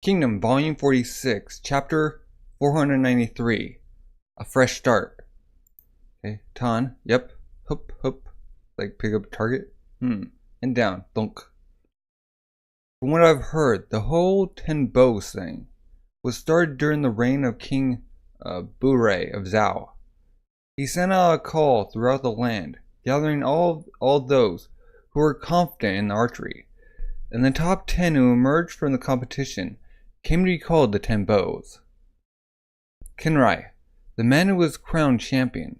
Kingdom, Volume 46, Chapter 493. A Fresh Start. Okay, Tan, yep, hup, hup. Like pick up a target. And down, thunk. From what I've heard, the whole Ten Bows thing was started during the reign of King Bure of Zhao. He sent out a call throughout the land, gathering all those who were confident in archery, and the top 10 who emerged from the competition came to be called the Ten Bows. Kenrai, the man who was crowned champion,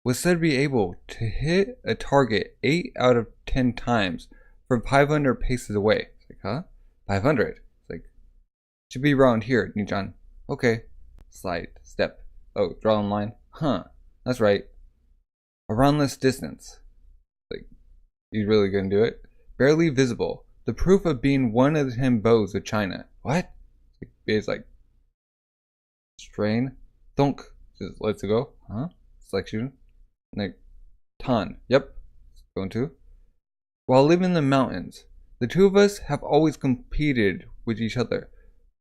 was said to be able to hit a target 8 out of 10 times from 500 paces away. It's like, huh? 500? It's like, should be around here, Nijan. Okay. Slide, step. Oh, draw a line. Huh. That's right. Around this distance. Like, you really gonna do it? Barely visible. The proof of being one of the 10 bows of China. What? It's like strain, thunk, just lets it go, huh? Selection, like Tan, yep, going to. While living in the mountains, the two of us have always competed with each other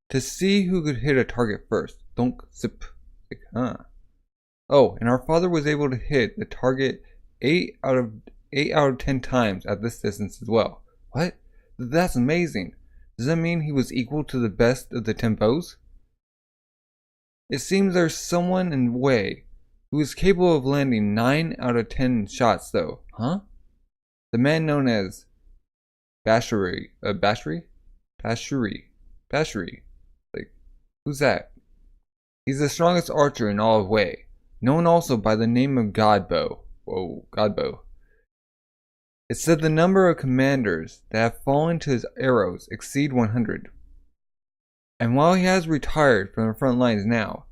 to see who could hit a target first. Thunk, zip, like, huh? Oh, and our father was able to hit the target 8 out of 10 times at this distance as well. What? That's amazing. Does that mean he was equal to the best of the 10 bows? It seems there's someone in Wei who is capable of landing 9 out of 10 shots though, huh? The man known as Bashiri. Like, who's that? He's the strongest archer in all of Wei, known also by the name of Godbow. Whoa, Godbow. It said the number of commanders that have fallen to his arrows exceed 100. And while he has retired from the front lines now,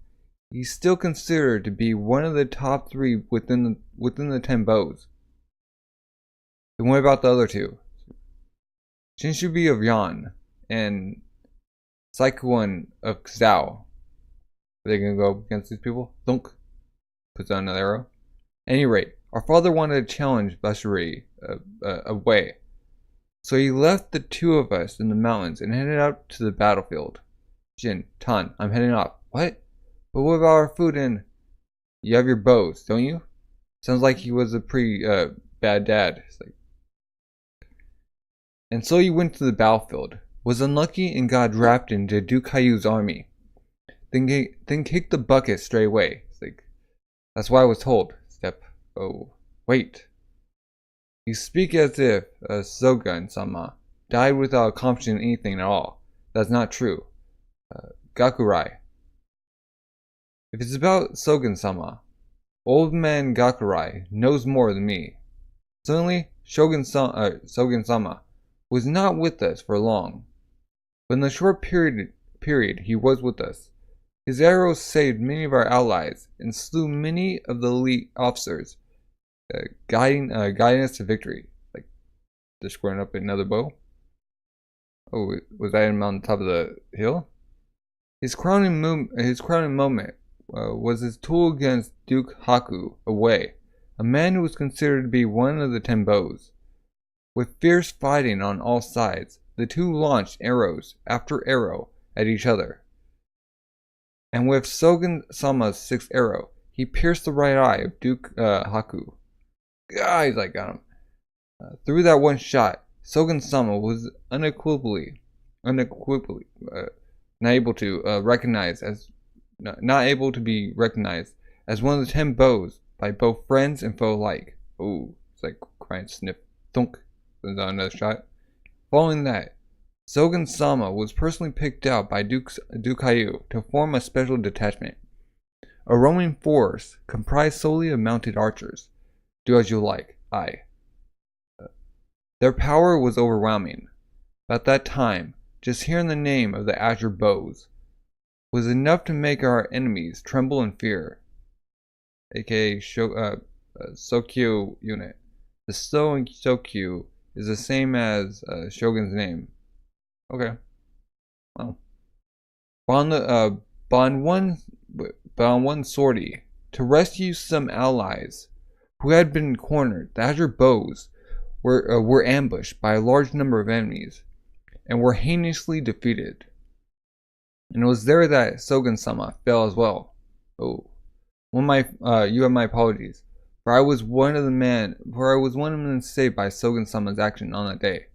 he's still considered to be one of the top 3 within the 10 bows. And what about the other 2? Shinshubi of Yan and Saikuan of Zhao. Are they gonna go against these people? Thunk. Puts on another arrow. At any rate, our father wanted to challenge Bashiri away, so he left the 2 of us in the mountains and headed out to the battlefield. Jin, Tan, I'm heading off. What? But what about our food and... You have your bows, don't you? Sounds like he was a pretty bad dad. It's like... And so you went to the battlefield, was unlucky and got drafted into Duke Caillou's army. Then kicked the bucket straight away. It's like, that's why I was told. Step. Oh, wait. You speak as if Sogun-sama died without accomplishing anything at all. That's not true. Gakurai. If it's about Sogun-sama, old man Gakurai knows more than me. Suddenly, Sogun-sama was not with us for long, but in the short period he was with us, his arrows saved many of our allies and slew many of the elite officers, guiding us to victory. Like, they're squaring up another bow. Oh, was that him on top of the hill? His crowning moment was his tool against Duke Haku of Wei, a man who was considered to be one of the 10 bows. With fierce fighting on all sides, the 2 launched arrows after arrow at each other. And with Sogun-sama's 6th arrow, he pierced the right eye of Duke Haku. He's like, got him. Through that one shot, Sogun-sama was unequivocally not able to be recognized as one of the 10 bows by both friends and foe alike. Oh, it's like crying sniff. Thunk. There's another shot. Following that, Sogun-sama was personally picked out by Duke Caillou to form a special detachment. A roaming force comprised solely of mounted archers. Do as you like. Their power was overwhelming. At that time, just hearing the name of the Azure Bows was enough to make our enemies tremble in fear. AKA Sokyu unit. The So in Sokyu is the same as Shogun's name. Okay. Well. But on one sortie, to rescue some allies who had been cornered, the Azure Bows were ambushed by a large number of enemies and were heinously defeated. And it was there that Sogen-sama fell as well. Oh. You have my apologies. For I was one of the men saved by Sogen-sama's action on that day.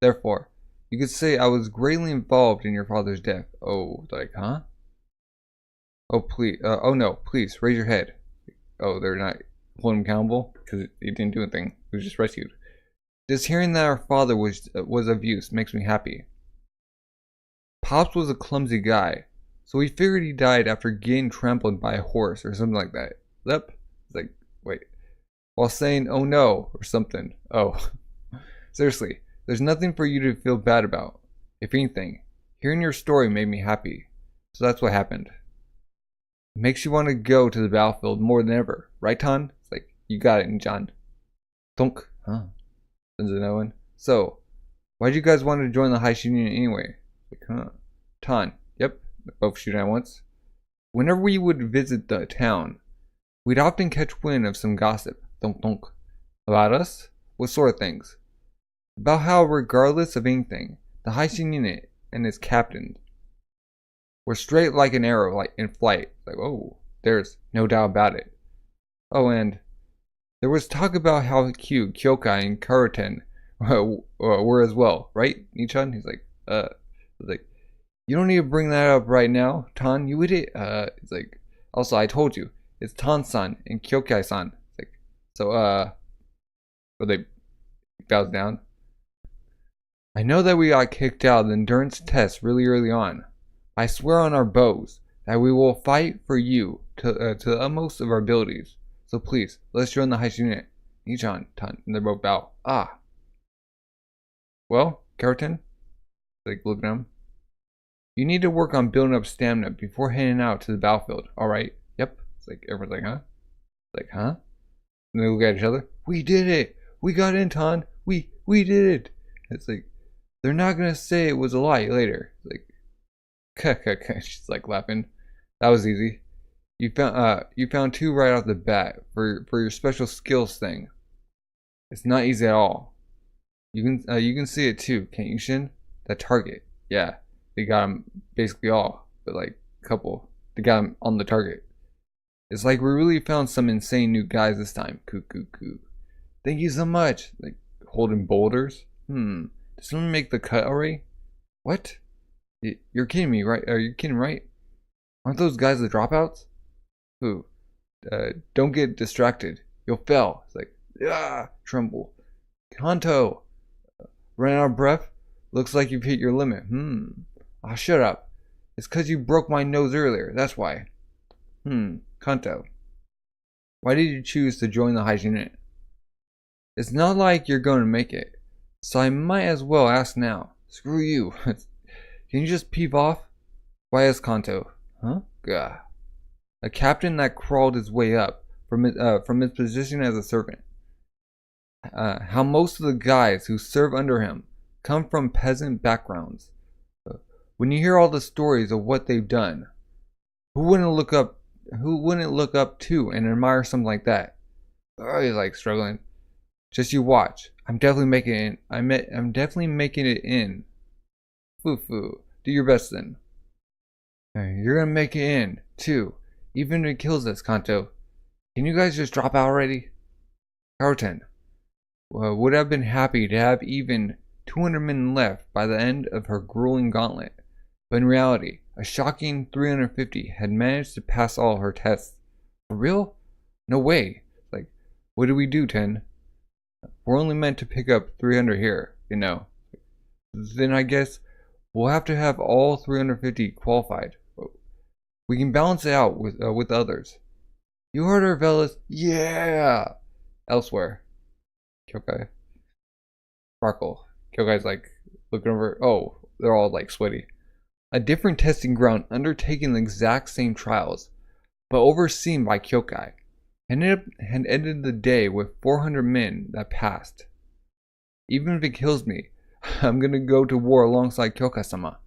Therefore, you could say I was greatly involved in your father's death. Oh, like, huh? Oh, please. Oh, no. Please, raise your head. Oh, they're not holding him accountable? Because he didn't do anything. He was just rescued. Just hearing that our father was of use makes me happy. Pops was a clumsy guy, so we figured he died after getting trampled by a horse or something like that. Yep. It's like, wait. While saying, oh no, or something. Oh. Seriously, there's nothing for you to feel bad about. If anything, hearing your story made me happy. So that's what happened. It makes you want to go to the battlefield more than ever. Right, Tan? It's like, you got it, John. Donk. Huh. Sends a no one. So, why'd you guys want to join the High Union anyway? Like, huh. Tan. Yep. Both shooting at once. Whenever we would visit the town, we'd often catch wind of some gossip. Donk donk. About us? What sort of things? About how, regardless of anything, the High Union and its captain were straight like an arrow, like in flight. Like, oh, there's no doubt about it. Oh, and there was talk about how cute Kyokai and Karuten were as well, right, Nichan? He's like, you don't need to bring that up right now, Tan, you idiot. He's like, also, I told you, it's Tan-san and Kyokai-san. Like, so, but they bows down. I know that we got kicked out of the endurance test really early on. I swear on our bows that we will fight for you to the utmost of our abilities. So please, let's join the Heist unit. Nichan, Tan, and they both bow. Ah. Well, Keratin? Like, looking at him. You need to work on building up stamina before heading out to the battlefield, alright? Yep. It's like, everyone's like, huh? Like, huh? And they look at each other. We did it! We got in, Tan! We did it! It's like, they're not gonna say it was a lie later. It's like, she's like laughing. That was easy. You found two right off the bat for your special skills thing. It's not easy at all. You can see it too, can't you, Shin? That target. Yeah, they got him basically all, but like a couple. They got him on the target. It's like we really found some insane new guys this time. Coo. Thank you so much. Like holding boulders. Did someone make the cut already? What? You're kidding me, right? Are you kidding, right? Aren't those guys the dropouts? Who? Don't get distracted. You'll fail. It's like, tremble. Kanto. Running out of breath? Looks like you've hit your limit. Ah, shut up. It's cause you broke my nose earlier. That's why. Kanto. Why did you choose to join the High unit? It's not like you're going to make it. So I might as well ask now. Screw you. Can you just peep off? Why is Kanto? Huh? Gah. A captain that crawled his way up from his position as a servant. How most of the guys who serve under him come from peasant backgrounds. When you hear all the stories of what they've done, who wouldn't look up to and admire something like that? Oh, he's like struggling. Just you watch. I'm definitely making it in. I'm definitely making it in. Foo. Do your best then. You're gonna make it in, too. Even if it kills us, Kanto. Can you guys just drop out already? Karuten. Would have been happy to have even 200 men left by the end of her grueling gauntlet. But in reality, a shocking 350 had managed to pass all her tests. For real? No way. Like, what do we do, Ten? We're only meant to pick up 300 here, you know. Then I guess we'll have to have all 350 qualified. We can balance it out with others. You heard her, fellas? Yeah! Elsewhere. Kyokai. Sparkle. Kyokai's like looking over. Oh, they're all like sweaty. A different testing ground undertaking the exact same trials, but overseen by Kyokai, and ended the day with 400 men that passed. Even if it kills me, I'm gonna go to war alongside Kyokai-sama.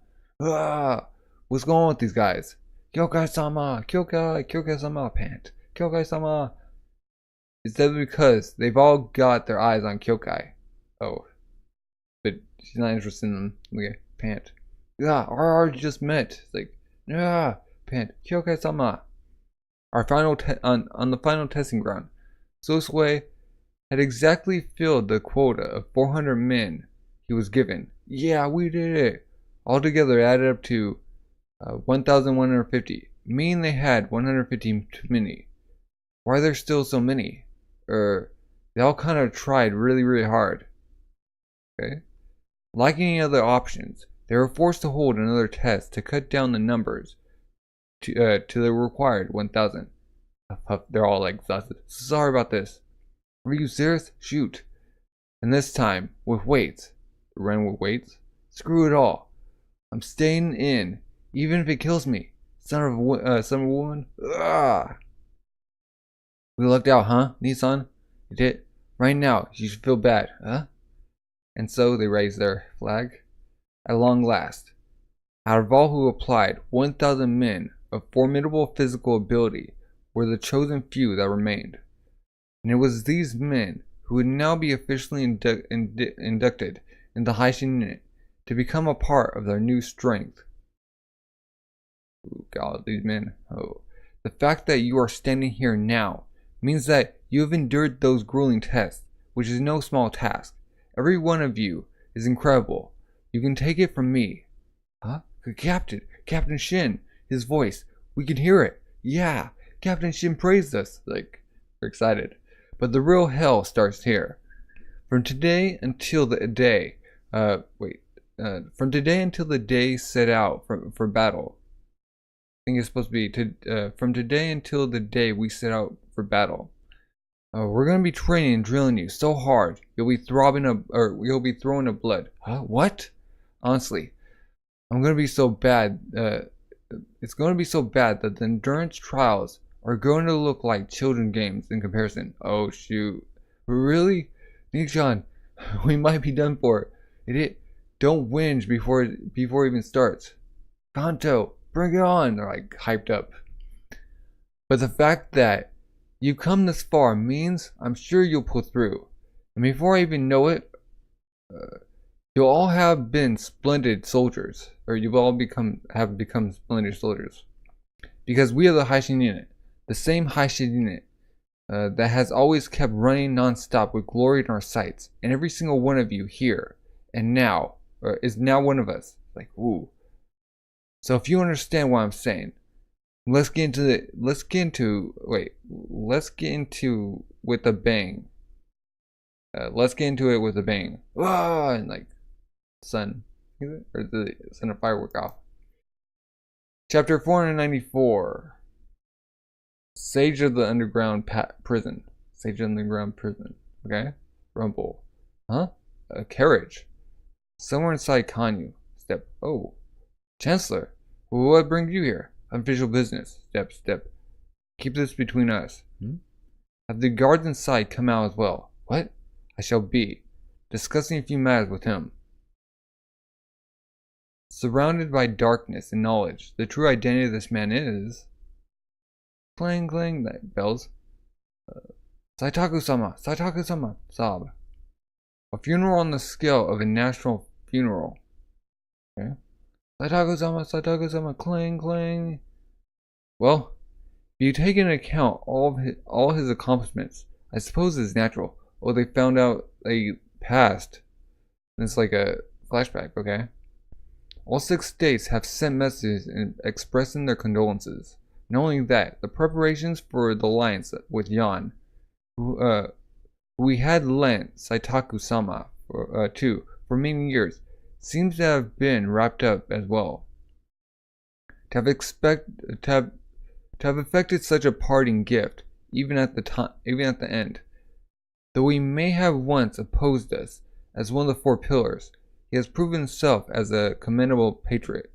What's going on with these guys? Kyokai-sama! Kyokai-sama! Pant! Kyokai-sama! It's definitely because they've all got their eyes on Kyokai. Oh. But she's not interested in them. Okay, pant. Our just met. It's like, Ah, pant. Kyokai-sama. On the final testing ground, Sosue had exactly filled the quota of 400 men he was given. Yeah, we did it. Altogether, it added up to 1,150, meaning they had 150 too many. Why are there still so many? They all kind of tried really, really hard. Okay. Like any other options, they were forced to hold another test to cut down the numbers to the required 1,000. They're all like exhausted. Sorry about this. Are you serious? Shoot. And this time, with weights. Ran with weights? Screw it all. I'm staying in, even if it kills me. Son of a woman. Ugh. We lucked out, huh, Nissan? You did? Right now, you should feel bad, huh? And so they raised their flag. At long last, out of all who applied, 1,000 men of formidable physical ability were the chosen few that remained. And it was these men who would now be officially inducted in the Haishin unit to become a part of their new strength. Ooh, God, these men. Oh. The fact that you are standing here now means that you have endured those grueling tests, which is no small task. Every one of you is incredible. You can take it from me. Huh? Captain Shin, his voice. We can hear it. Yeah, Captain Shin praised us. Like, we're excited. But the real hell starts here. From today until the day, from today until the day set out for battle. I think it's supposed to be from today until the day we set out for battle. We're gonna be training and drilling you so hard you'll be throwing up blood. Huh? What? Honestly, I'm gonna be so bad. It's gonna be so bad that the endurance trials are going to look like children games in comparison. Oh shoot! Really, Nichan, we might be done for. Don't whinge before it even starts. Kanto, bring it on! They're like hyped up. But the fact that you come this far means I'm sure you'll pull through. And before I even know it, you'll all have been splendid soldiers, or you've all become splendid soldiers, because we are the Haishin unit, the same Haishin unit that has always kept running non-stop with glory in our sights, and every single one of you here and now is now one of us. Like, ooh. So if you understand what I'm saying, let's get into it with a bang. Let's get into it with a bang. Ah, and like sun, or the sun of firework off. Chapter 494. Sage of the Underground Prison. Sage of the Underground Prison. Okay. Rumble. Huh? A carriage. Somewhere inside Kanyu. Step. Oh. Chancellor. What brings you here? Official business. Step. Keep this between us. Have the guards inside come out as well. What? I shall be discussing a few matters with him. Surrounded by darkness and knowledge, the true identity of this man is... Clang, that bells. Saitaku-sama, sob. A funeral on the scale of a national funeral. Okay. Saitaku-sama, clang. Well, if you take into account all his accomplishments, I suppose it's natural. Oh, they found out they passed. It's like a flashback, okay? All 6 states have sent messages expressing their condolences. Not only that, the preparations for the alliance with Yan, who we had lent Saitaku-sama to for many years, seems to have been wrapped up as well. To have effected such a parting gift, even at the end. Though he may have once opposed us as one of the 4 pillars, he has proven himself as a commendable patriot.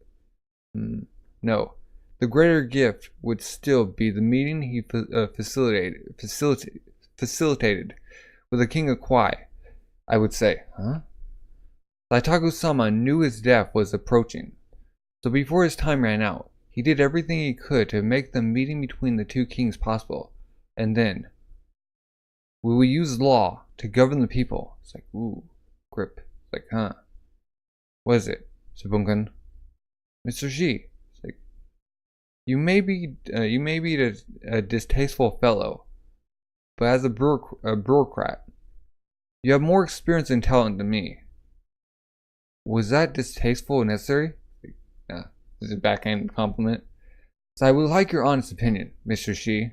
No, the greater gift would still be the meeting he facilitated with the King of Kwai, I would say. Huh? Saitaku-sama knew his death was approaching, so before his time ran out, he did everything he could to make the meeting between the 2 kings possible. And then, we will use law to govern the people. It's like, ooh, grip. It's like, huh? What is it, Sabunkan? Mr. G. It's like, You may be a distasteful fellow, but as a bureaucrat, you have more experience and talent than me. Was that distasteful and necessary? Yeah, this is a backhand compliment. So I would like your honest opinion, Mr. Shi.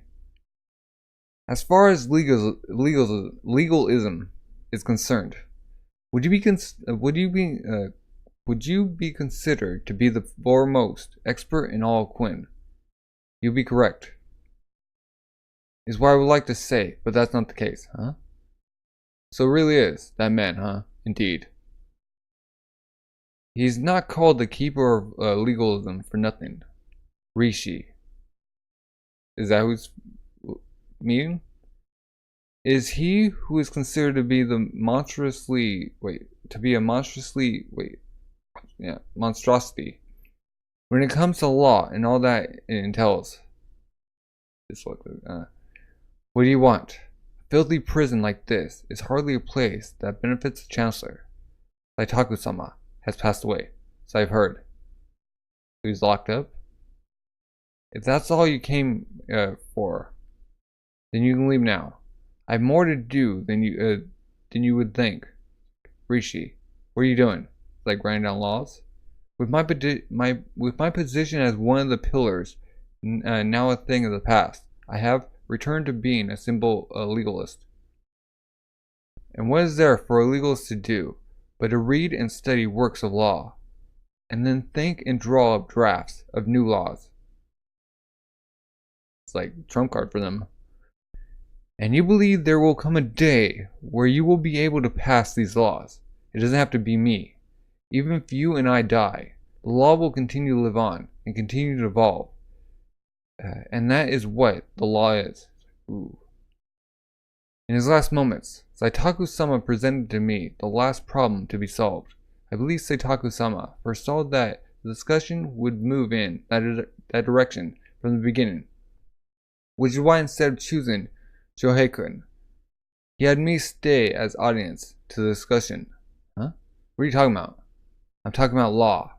As far as legalism is concerned, would you be considered to be the foremost expert in all Quinn? You'll be correct. Is what I would like to say, but that's not the case, huh? So it really is that man, huh? Indeed. He's not called the keeper of legalism for nothing. Rishi. Is that who's meaning? Is he who is considered to be the monstrosity when it comes to law and all that it entails? What do you want? A filthy prison like this is hardly a place that benefits the Chancellor. Saitaku-sama has passed away, so I've heard. He's locked up? If that's all you came for, then you can leave now. I have more to do than you would think. Rishi, what are you doing? Like writing down laws? With my position as one of the pillars, now a thing of the past, I have returned to being a simple legalist. And what is there for a legalist to do but to read and study works of law, and then think and draw up drafts of new laws? It's like trump card for them. And you believe there will come a day where you will be able to pass these laws. It doesn't have to be me. Even if you and I die, the law will continue to live on and continue to evolve. And that is what the law is. Ooh. In his last moments, Saitaku-sama presented to me the last problem to be solved. I believe Saitaku-sama foresaw that the discussion would move in that direction from the beginning, which is why instead of choosing Shohei-kun, he had me stay as audience to the discussion. Huh? What are you talking about? I'm talking about law.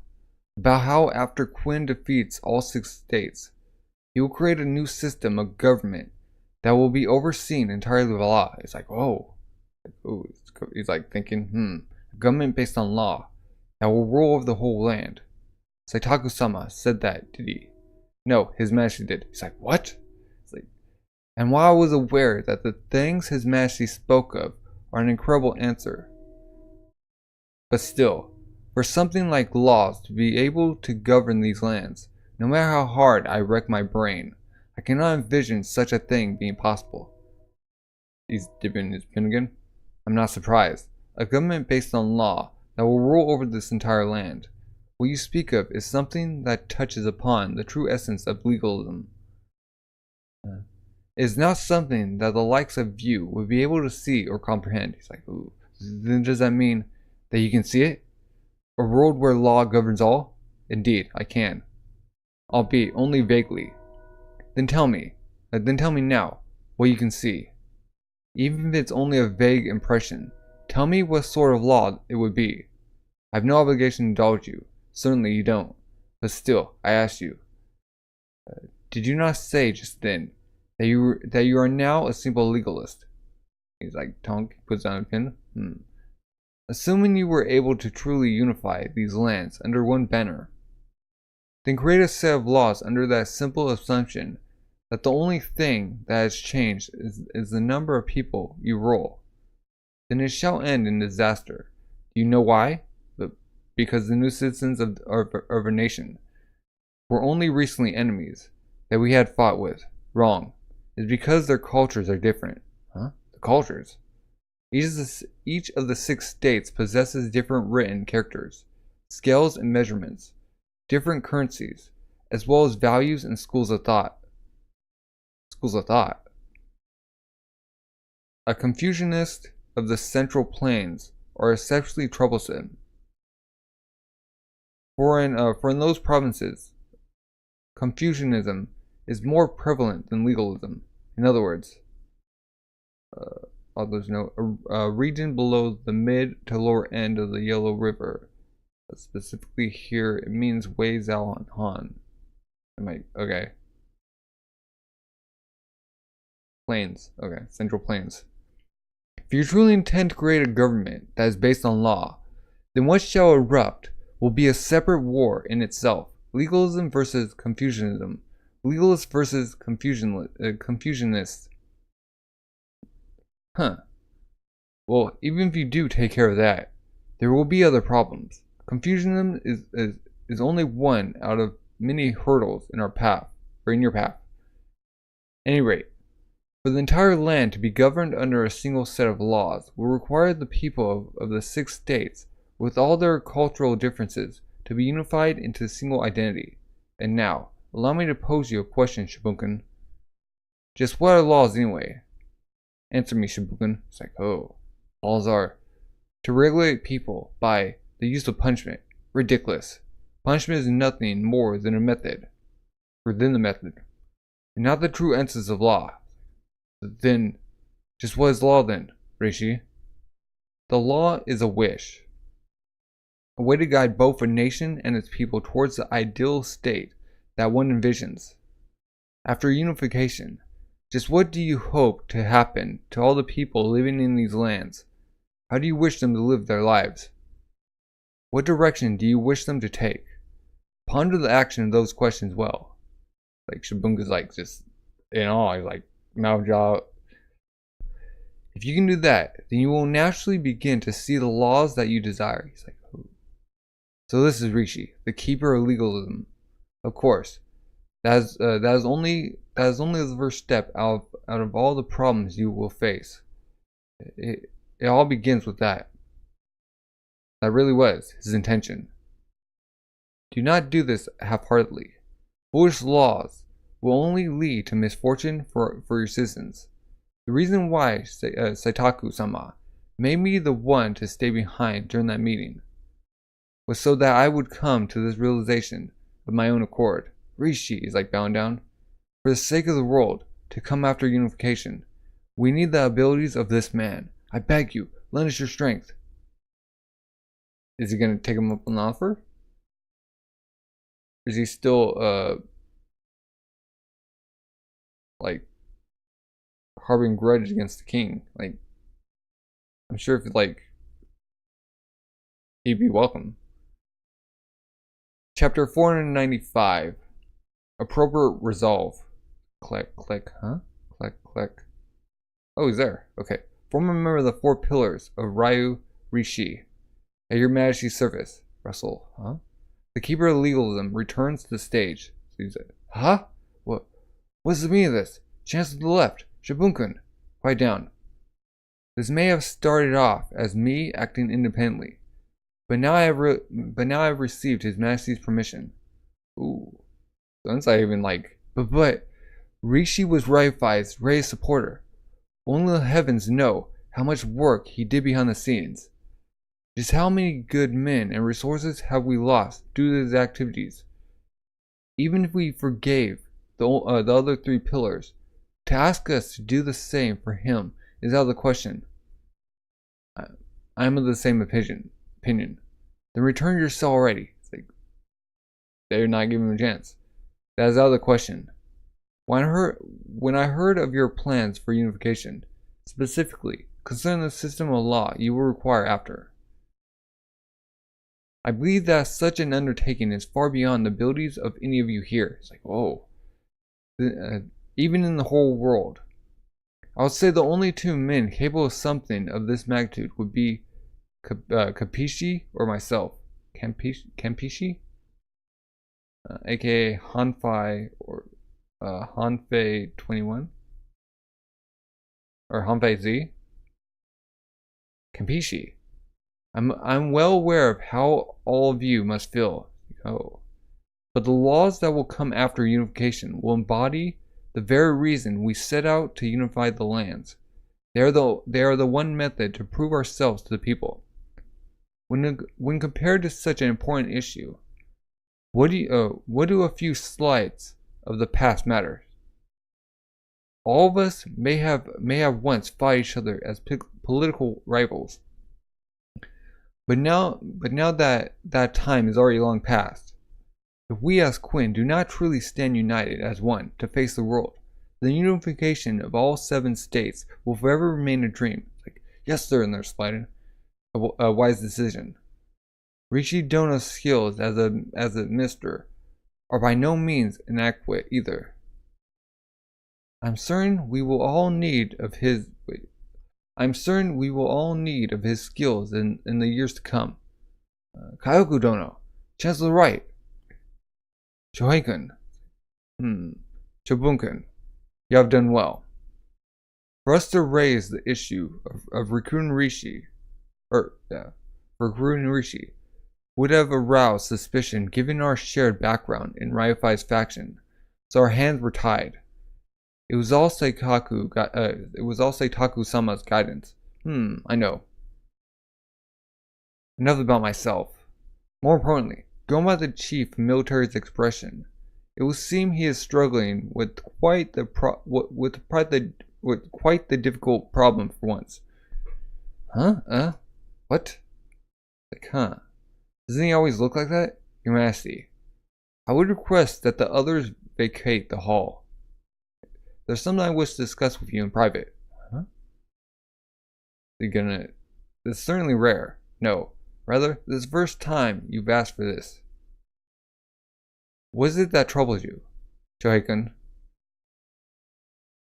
About how after Quinn defeats all 6 states, he will create a new system of government that will be overseen entirely by law. It's like, oh. Ooh, he's like thinking, a government based on law that will rule over the whole land. Saitaku-sama said that, did he? No, His Majesty did. He's like, what? It's like, and while I was aware that the things His Majesty spoke of are an incredible answer, but still, for something like laws to be able to govern these lands, no matter how hard I wreck my brain, I cannot envision such a thing being possible. He's dipping his pen again. I'm not surprised. A government based on law that will rule over this entire land. What you speak of is something that touches upon the true essence of legalism. It is not something that the likes of you would be able to see or comprehend. He's like, ooh. Then does that mean that you can see it? A world where law governs all? Indeed, I can. Albeit only vaguely. Then tell me now what you can see. Even if it's only a vague impression, tell me what sort of law it would be. I have no obligation to indulge you. Certainly you don't. But still, I ask you. Did you not say just then that you are now a simple legalist? He's like, Tonk, puts down a pen. Assuming you were able to truly unify these lands under one banner, then create a set of laws under that simple assumption that the only thing that has changed is the number of people you rule. Then it shall end in disaster. Do you know why? Because the new citizens of a nation were only recently enemies that we had fought with. Wrong. It's because their cultures are different. Huh? The cultures? Each of the 6 states possesses different written characters, scales and measurements, different currencies, as well as values and schools of thought. A Confucianist of the Central Plains are exceptionally troublesome. For in those provinces, Confucianism is more prevalent than legalism. In other words, others know a region below the mid to lower end of the Yellow River. Specifically here, it means Wei Zhao Han. Okay. Plains. Okay, Central Plains. If you truly intend to create a government that is based on law, then what shall erupt will be a separate war in itself. Legalism versus Confucianism. Legalist versus Confucianists. Huh. Well, even if you do take care of that, there will be other problems. Confucianism is only one out of many hurdles in our path, or in your path. At any rate, for the entire land to be governed under a single set of laws will require the people of the 6 states, with all their cultural differences, to be unified into a single identity. And now, allow me to pose you a question, Shibuken. Just what are laws anyway? Answer me, Shibuken. It's like, oh, laws are to regulate people by the use of punishment. Ridiculous. Punishment is nothing more than a method, and not the true essence of law. Then, just what is law then, Rishi? The law is a wish. A way to guide both a nation and its people towards the ideal state that one envisions. After unification, just what do you hope to happen to all the people living in these lands? How do you wish them to live their lives? What direction do you wish them to take? Ponder the action of those questions well. Like, Shibuka's like, just in awe, he's like, mouth jaw. If you can do that, then you will naturally begin to see the laws that you desire. He's like, oh. So this is Rishi, the keeper of legalism. Of course, that is only the first step out of all the problems you will face. It all begins with that. That really was his intention. Do not do this half-heartedly. Foolish laws will only lead to misfortune for your citizens. The reason why Saitaku-sama made me the one to stay behind during that meeting was so that I would come to this realization of my own accord. Rishi is like bowing down. For the sake of the world, to come after unification, we need the abilities of this man. I beg you, lend us your strength. Is he going to take him up on the offer? Is he still, like, harboring grudge against the king? Like, I'm sure if, like, he'd be welcome. Chapter 495. Appropriate resolve. Click, click, huh? Click, click. Oh, he's there. Okay. Form a member of the 4 pillars of Ryu Rishi. At your majesty's service. Russell, huh? The keeper of legalism returns to the stage. So he's like, huh? What's the meaning of this? Chance to the left. Shibuken. Quiet down. This may have started off as me acting independently, but now I have received His Majesty's permission. Ooh. So inside even like, but Rishi was Rai's Ray's supporter. Only the heavens know how much work he did behind the scenes. Just how many good men and resources have we lost due to his activities? Even if we forgave the other 3 pillars, to ask us to do the same for him is out of the question. I am of the same opinion. Then return your cell already. It's like, they're not giving him a chance. That is out of the question. When I heard of your plans for unification, specifically concerning the system of law you will require after, I believe that such an undertaking is far beyond the abilities of any of you here. It's like, whoa. Even in the whole world. I would say the only 2 men capable of something of this magnitude would be Kapishi or myself. Kampishi? Aka Hanfei or Hanfei 21? Or Hanfei Z? Kampishi. I'm well aware of how all of you must feel. Oh. But the laws that will come after unification will embody the very reason we set out to unify the lands. They are the one method to prove ourselves to the people. When compared to such an important issue, what do a few slights of the past matter? All of us may have once fought each other as political rivals. But now that time is already long past. If we as Quinn do not truly stand united as one to face the world, the unification of all 7 states will forever remain a dream. Like, yes, sir, and they're spotted. A wise decision. Rishi Dono's skills as a minister are by no means inadequate either. I'm certain we will all need of his skills in the years to come. Kyoku Dono, Chancellor Wright, Shohei-kun, Chobun-kun, you have done well. For us to raise the issue of recruiting Rishi, would have aroused suspicion given our shared background in Ryufai's faction, so our hands were tied. It was all Seitaku-sama's guidance. I know. Enough about myself. More importantly, going by the chief military's expression, it would seem he is struggling with quite the difficult problem for once. What? Like, Doesn't he always look like that? Your Majesty, I would request that the others vacate the hall. There's something I wish to discuss with you in private. This is certainly rare. No, rather, this is the first time you've asked for this. What is it that troubles you, Shohei-kun?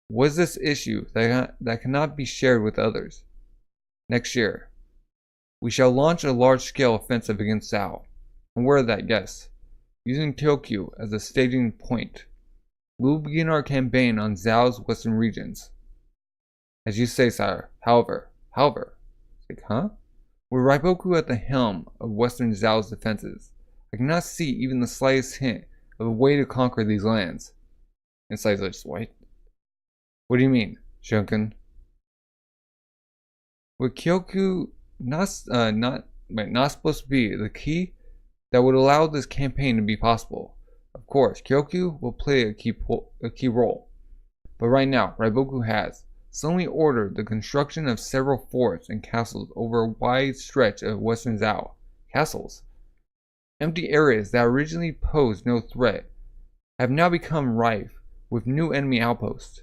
What is this issue that cannot be shared with others? Next year, we shall launch a large-scale offensive against Zhao. And where that, yes, using Tokyo as a staging point. We will begin our campaign on Zhao's western regions. As you say, sire. However, with Raiboku at the helm of western Zhao's defenses, I cannot see even the slightest hint of a way to conquer these lands. Inside just white. What do you mean, Shunkin? With Kyoku not supposed to be the key that would allow this campaign to be possible. Of course, Kyoku will play a key role, but right now, Raiboku has suddenly ordered the construction of several forts and castles over a wide stretch of western Zhao. Castles, empty areas that originally posed no threat, have now become rife with new enemy outposts.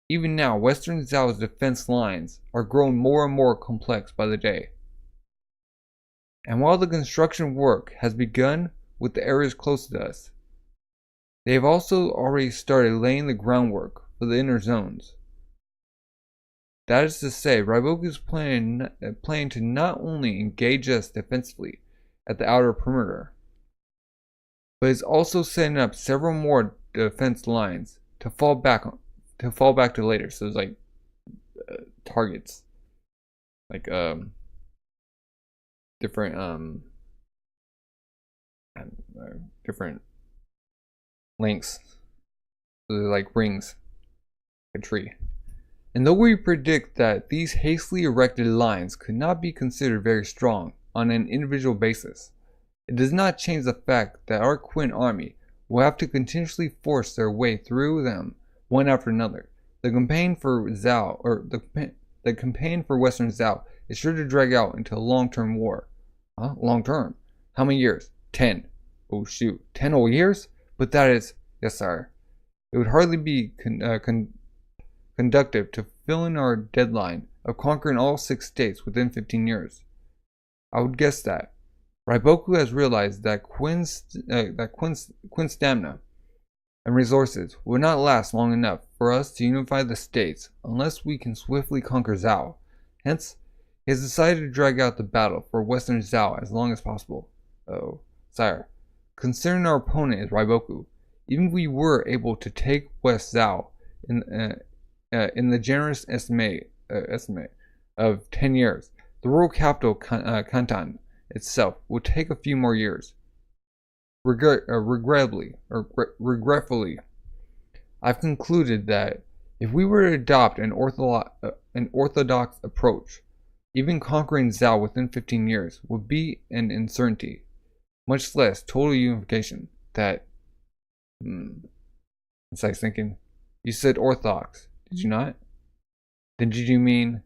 Even now, western Zhao's defense lines are growing more and more complex by the day. And while the construction work has begun with the areas close to us, they have also already started laying the groundwork for the inner zones. That is to say, Raiboku is planning to not only engage us defensively at the outer perimeter, but is also setting up several more defense lines to fall back to later. So it's like targets, like different links. So they're like rings, a tree. And though we predict that these hastily erected lines could not be considered very strong on an individual basis, it does not change the fact that our Quinn army will have to continuously force their way through them one after another. The campaign for Zhao, or the campaign for Western Zhao, is sure to drag out into a long-term war. Long term? How many years? 10. Oh shoot, 10 whole years? But that is, yes sire. It would hardly be conducive to fulfilling our deadline of conquering all 6 states within 15 years. I would guess that Raiboku has realized that Quinn's stamina and resources will not last long enough for us to unify the states unless we can swiftly conquer Zhao. Hence, he has decided to drag out the battle for Western Zhao as long as possible. Oh, sire, considering our opponent is Raiboku, even if we were able to take West Zhao in the generous estimate of 10 years, the royal capital Kantan itself would take a few more years. Regretfully, I've concluded that if we were to adopt an orthodox approach, even conquering Zhao within 15 years would be an uncertainty, much less total unification. That, it's like thinking, you said orthodox, did you not? Then did you mean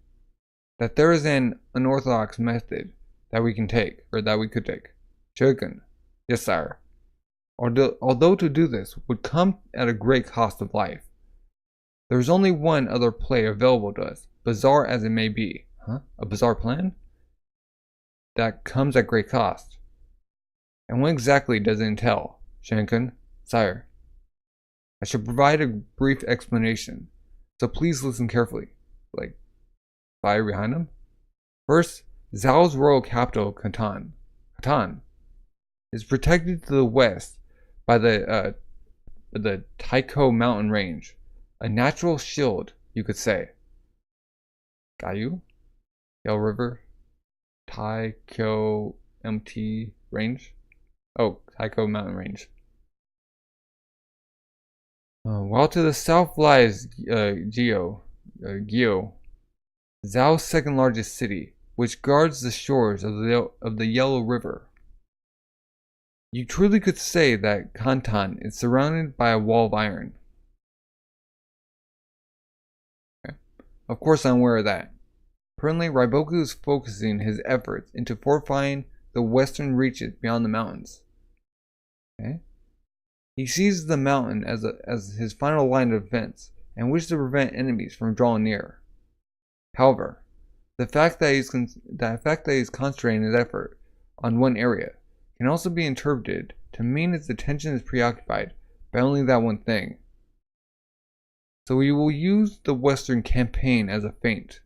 that there is an unorthodox method that we can take, or that we could take? Shogun, yes sire. although to do this would come at a great cost of life. There is only one other play available to us, bizarre as it may be. Huh? A bizarre plan? That comes at great cost. And what exactly does it entail? Shanken, sire. I shall provide a brief explanation, so please listen carefully. Like, fire behind him? First, Zhao's royal capital, Catan, is protected to the west by the Taiko mountain range, a natural shield, you could say. Gayu? Yell River? Taiko MT range? Oh, Taiko mountain range. While to the south lies Gyo, Zhao's second largest city, which guards the shores of the Yellow River. You truly could say that Kantan is surrounded by a wall of iron. Okay. Of course I'm aware of that. Currently, Raiboku is focusing his efforts into fortifying the western reaches beyond the mountains. Okay. He sees the mountain as his final line of defense and wishes to prevent enemies from drawing near. However, the fact that he's concentrating his effort on one area can also be interpreted to mean his attention is preoccupied by only that one thing. So we will use the western campaign as a feint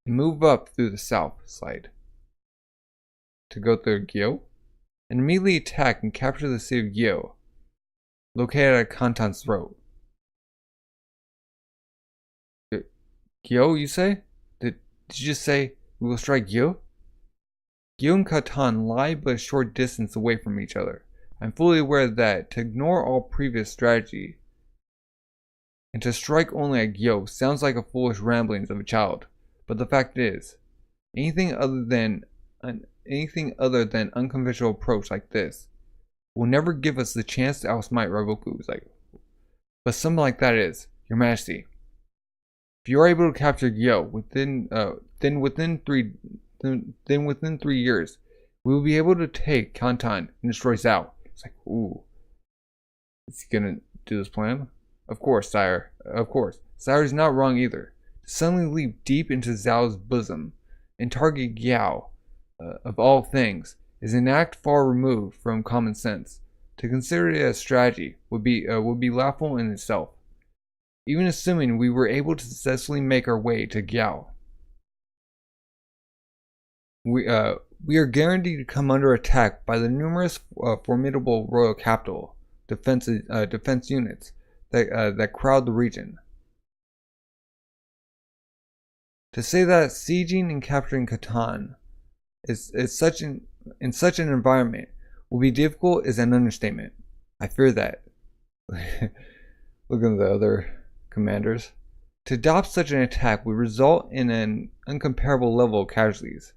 and move up through the south side to go through Gyo and immediately attack and capture the city of Gyo, located at Kantan's throat. Gyo, you say? Did you just say we will strike Gyo? Gyo and Kantan lie but a short distance away from each other. I'm fully aware that to ignore all previous strategy and to strike only at Gyo sounds like a foolish ramblings of a child, but the fact is, anything other than unconventional approach like this will never give us the chance to outsmart Raiboku. But something like that is, Your Majesty. If you are able to capture Gyo within 3 years, we will be able to take Kantan and destroy Zhao. It's like, ooh, is he gonna do this plan? Of course, sire. Of course, sire is not wrong either. To suddenly leap deep into Zhao's bosom and target Gyo, of all things, is an act far removed from common sense. To consider it as strategy would be laughable in itself, even assuming we were able to successfully make our way to Gyo. We are guaranteed to come under attack by the numerous formidable royal capital defense units that crowd the region. To say that sieging and capturing Catan in such an environment will be difficult is an understatement. I fear that. Look at the other commanders. To adopt such an attack would result in an uncomparable level of casualties.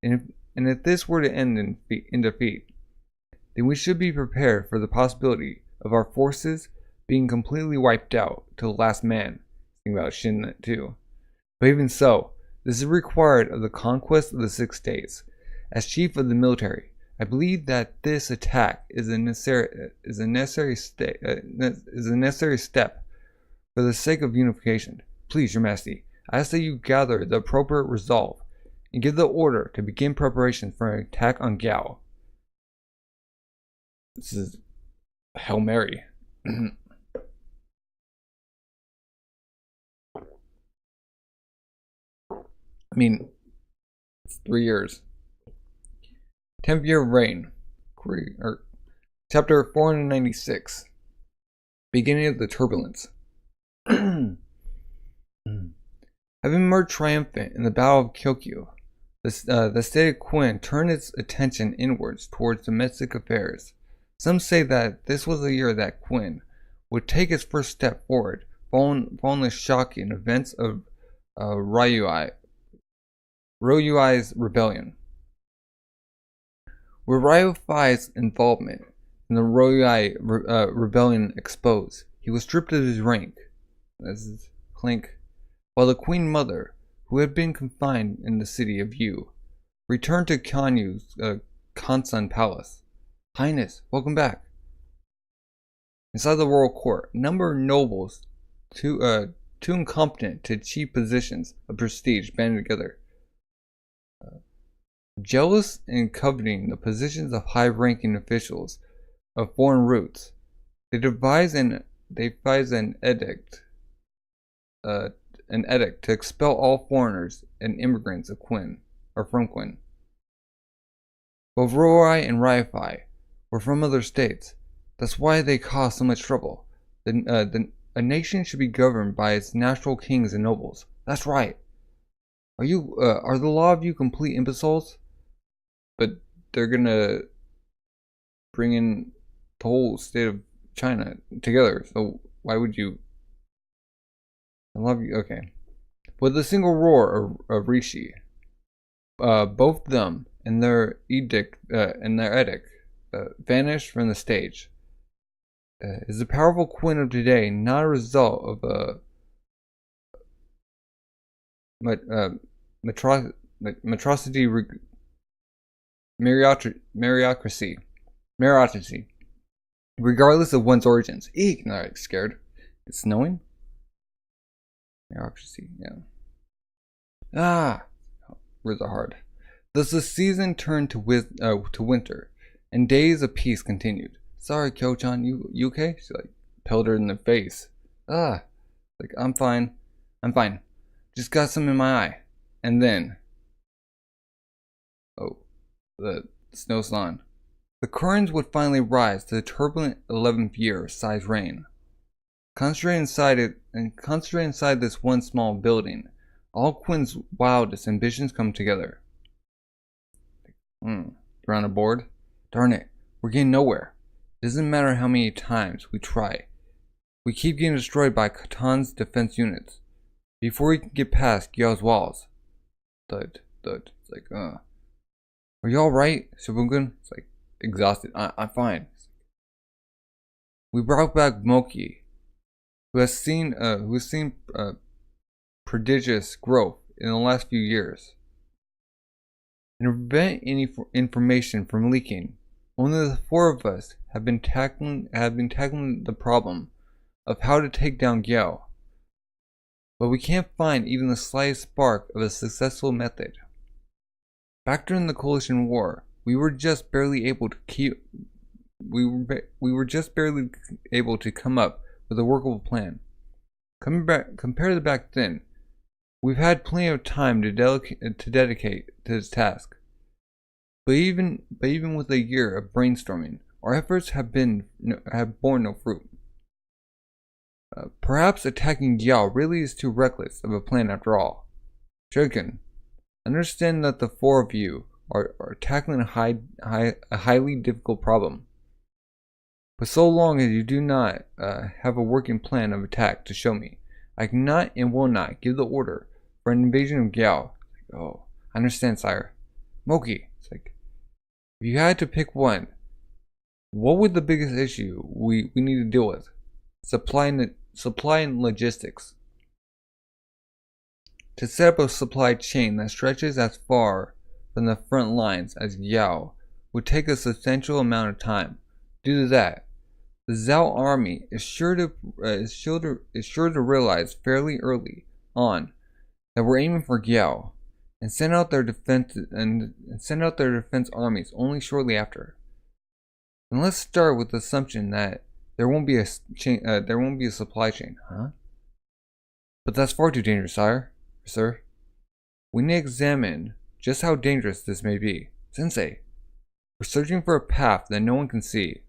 And if this were to end in defeat, then we should be prepared for the possibility of our forces being completely wiped out to the last man. Think about Shin too. But even so, this is required of the conquest of the 6 states. As chief of the military, I believe that this attack is a necessary step for the sake of unification. Please, Your Majesty, I ask that you gather the appropriate resolve and give the order to begin preparations for an attack on Gyo. This is Hail Mary. I mean, it's 3 years. 10th year of reign. Chapter 496. Beginning of the Turbulence. Having emerged triumphant in the Battle of Kyokyu, the state of Quinn turned its attention inwards towards domestic affairs. Some say that this was the year that Quinn would take its first step forward following the shocking events of Ryui's rebellion. With Ryui's involvement in the Ryui rebellion exposed, he was stripped of his rank. This is Clink. While the Queen Mother, who had been confined in the city of Yu, returned to Kanyu's Kansan Palace. Highness, welcome back. Inside the royal court, a number of nobles, too incompetent to achieve positions of prestige, banded together. Jealous and coveting the positions of high-ranking officials of foreign roots, they devise an edict to expel all foreigners and immigrants of Quinn, or from Quinn. Both Roi and Raifi were from other states. That's why they cause so much trouble. A nation should be governed by its natural kings and nobles. That's right. Are the law of you complete imbeciles? But they're gonna bring in the whole state of China together. So why would you? I love you. Okay. With a single roar of Rishi, both them and their edict vanished from the stage. Is the powerful Queen of today not a result of a meritocracy, regardless of one's origins? Eek! Not scared. It's snowing. Meritocracy. Yeah. Ah, words are hard. Thus the season turned to winter, and days of peace continued. Sorry, Kyo-chan, you okay? She like pelted her in the face. Like I'm fine. Just got some in my eye. And then, the snow's on. The currents would finally rise to the turbulent 11th year of Sai's reign. Concentrated inside this one small building, all Quinn's wildest ambitions come together. You're on a board? Darn it, we're getting nowhere. It doesn't matter how many times we try. We keep getting destroyed by Katan's defense units. Before we can get past Gyao's walls. Thud. It's like, Are you alright, Shogun? It's like, exhausted. I'm fine. We brought back Moki, who has seen prodigious growth in the last few years. And to prevent any information from leaking, only the four of us have been tackling the problem of how to take down Gyao. But we can't find even the slightest spark of a successful method. Back during the Coalition War, we were just barely able to come up with a workable plan. Compared to back then, we've had plenty of time to dedicate to this task. But even with a year of brainstorming, our efforts have borne no fruit. Perhaps attacking Gyao really is too reckless of a plan after all. Shogun, understand that the four of you are tackling a highly difficult problem. But so long as you do not have a working plan of attack to show me, I cannot and will not give the order for an invasion of Gyao. Oh, I understand, sire. Moki, it's like, if you had to pick one, what would the biggest issue we need to deal with? Supply and logistics. To set up a supply chain that stretches as far from the front lines as Gyao would take a substantial amount of time. Due to that, the Zhao army is sure to realize fairly early on that we're aiming for Gyao, and send out their defense armies only shortly after. And let's start with the assumption that there won't be a supply chain, huh? But that's far too dangerous, sir. We need to examine just how dangerous this may be. Sensei, we're searching for a path that no one can see.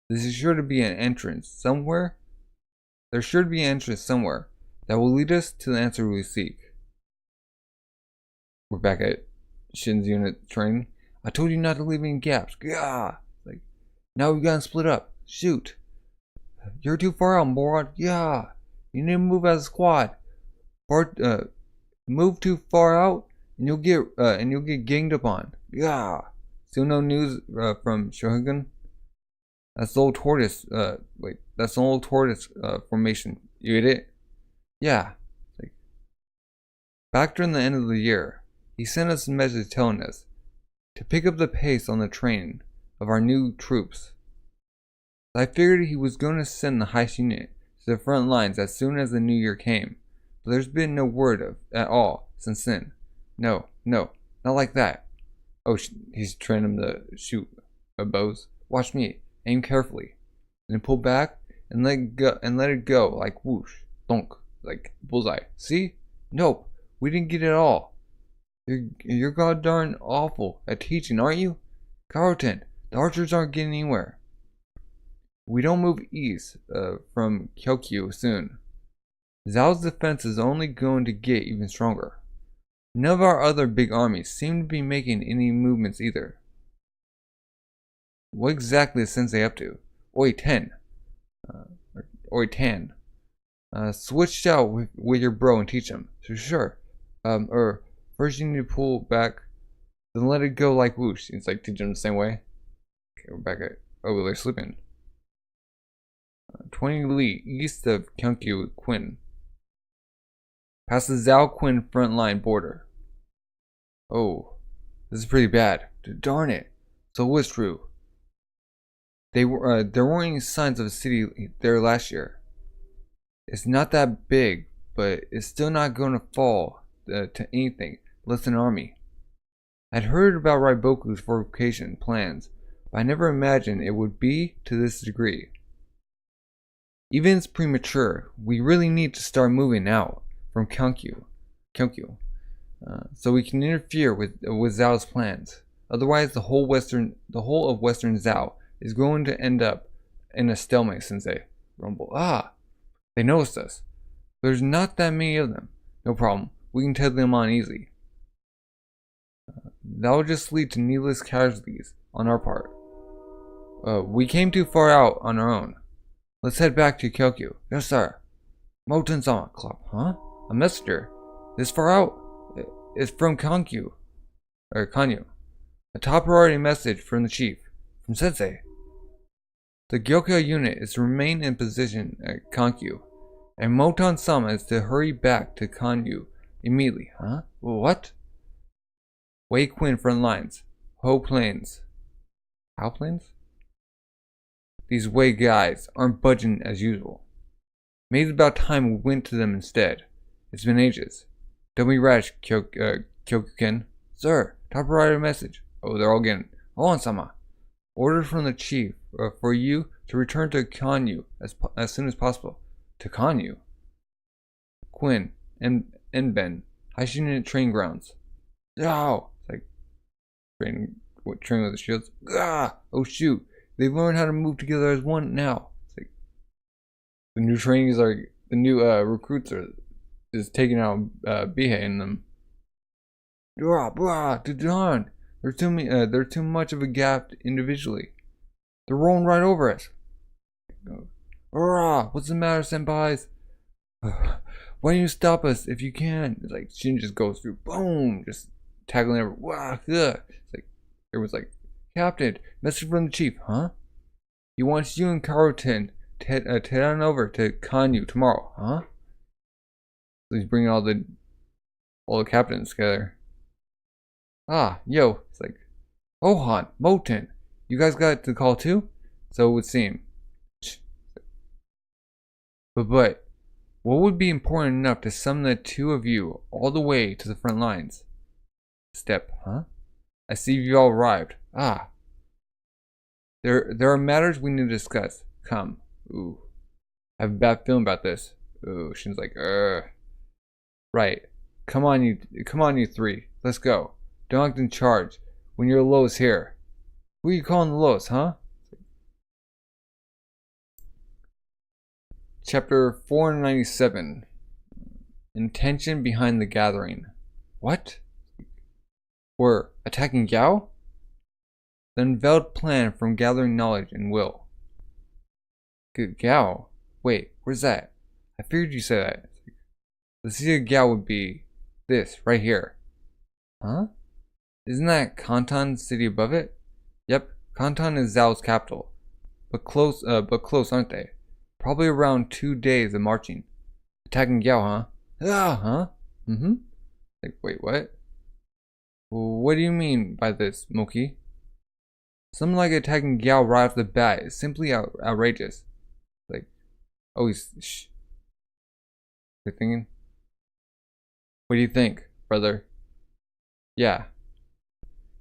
This is sure to be an entrance somewhere. There's sure to be an entrance somewhere that will lead us to the answer we seek. We're back at Shin's unit training. I told you not to leave any gaps. Gah! Like, now we've gotten split up. Shoot. You're too far out, moron. Yeah. You need to move as a squad. Move too far out, and you'll get ganged up on. Yeah. Still no news from Shogun. That's the old tortoise. That's the old tortoise formation. You get it? Yeah. Like, back during the end of the year, he sent us a message telling us to pick up the pace on the training of our new troops. I figured he was going to send the heist unit to the front lines as soon as the new year came, but there's been no word of at all since then. No, not like that. Oh, he's training him to shoot bows. Watch me. Aim carefully. Then pull back and let it go like whoosh, donk, like bullseye. See? Nope, we didn't get it all. You're goddarn awful at teaching, aren't you? Carlton, the archers aren't getting anywhere. We don't move east from Kyokyu soon. Zhao's defense is only going to get even stronger. None of our other big armies seem to be making any movements either. What exactly is Sensei up to? Oi, Tan. Switch out with your bro and teach him. Sure. First you need to pull back, then let it go like whoosh. It's like teach him the same way. Okay, we're back at. Oh, they're sleeping. 20 li east of Kyokyu Quinn. Past the Zhao Quinn front line border. Oh, this is pretty bad. Darn it. So what's true? There weren't any signs of a city there last year. It's not that big, but it's still not going to fall to anything less than an army. I'd heard about Raiboku's fortification plans, but I never imagined it would be to this degree. Even it's premature, we really need to start moving out from Kyokyu, so we can interfere with Zhao's plans. Otherwise, the whole of Western Zhao is going to end up in a stalemate. Sensei rumble. They noticed us. There's not that many of them. No problem. We can take them on easily. That will just lead to needless casualties on our part. We came too far out on our own. Let's head back to Kyokyu. Yes, sir. Moten-sama. Huh? A messenger? This far out? It's from Kanyu. A top priority message from the chief. From Sensei. The Gyokyo unit is to remain in position at Kanyu, and Moten-sama is to hurry back to Kanyu immediately. Huh? What? Wei Quinn front lines. Ho Plains. How Plains? These Wei guys aren't budging as usual. Maybe it's about time we went to them instead. It's been ages. Don't be rash, Kyokuken. Sir, top priority message. Oh, they're all getting. On-sama. Order from the chief for you to return to Kanyu as soon as possible. To Kanyu? Quinn and Ben. Heist unit training grounds. Zhao! It's like training with the shields. Oh shoot! They've learned how to move together as one now. It's like the new trainings are the new recruits are taking out Bihei in them. Darn! They're too much of a gap individually. They're rolling right over us. What's the matter, senpais? Why don't you stop us if you can? It's like Shin just goes through, boom, just tackling everyone. It's like everyone's like, Captain, message from the chief, huh? He wants you and Carlton to head on over to Kanyu tomorrow, huh? So he's bringing all the captains together. Yo, it's like, Ohan, Moten, you guys got the call too? So it would seem. But what would be important enough to summon the two of you all the way to the front lines? Step, huh? I see you all arrived. There are matters we need to discuss. Come. Ooh. I have a bad feeling about this. Ooh, Shin's like, Right. Come on, you three. Let's go. Don't act in charge when your low's here. Who are you calling the lowest, huh? Chapter 497. Intention behind the gathering. What? We're attacking Yao? The unveiled plan from gathering knowledge and will. Good Gao? Wait, where's that? I figured you said that. The city of Gao would be this, right here. Huh? Isn't that Kanton city above it? Yep, Kanton is Zhao's capital. But close, aren't they? Probably around 2 days of marching. Attacking Gao, huh? Huh? Mm-hmm. Like, wait, what? What do you mean by this, Moki? Something like attacking Gao right off the bat is simply outrageous. Like, oh, shh. You're thinking? What do you think, brother? Yeah,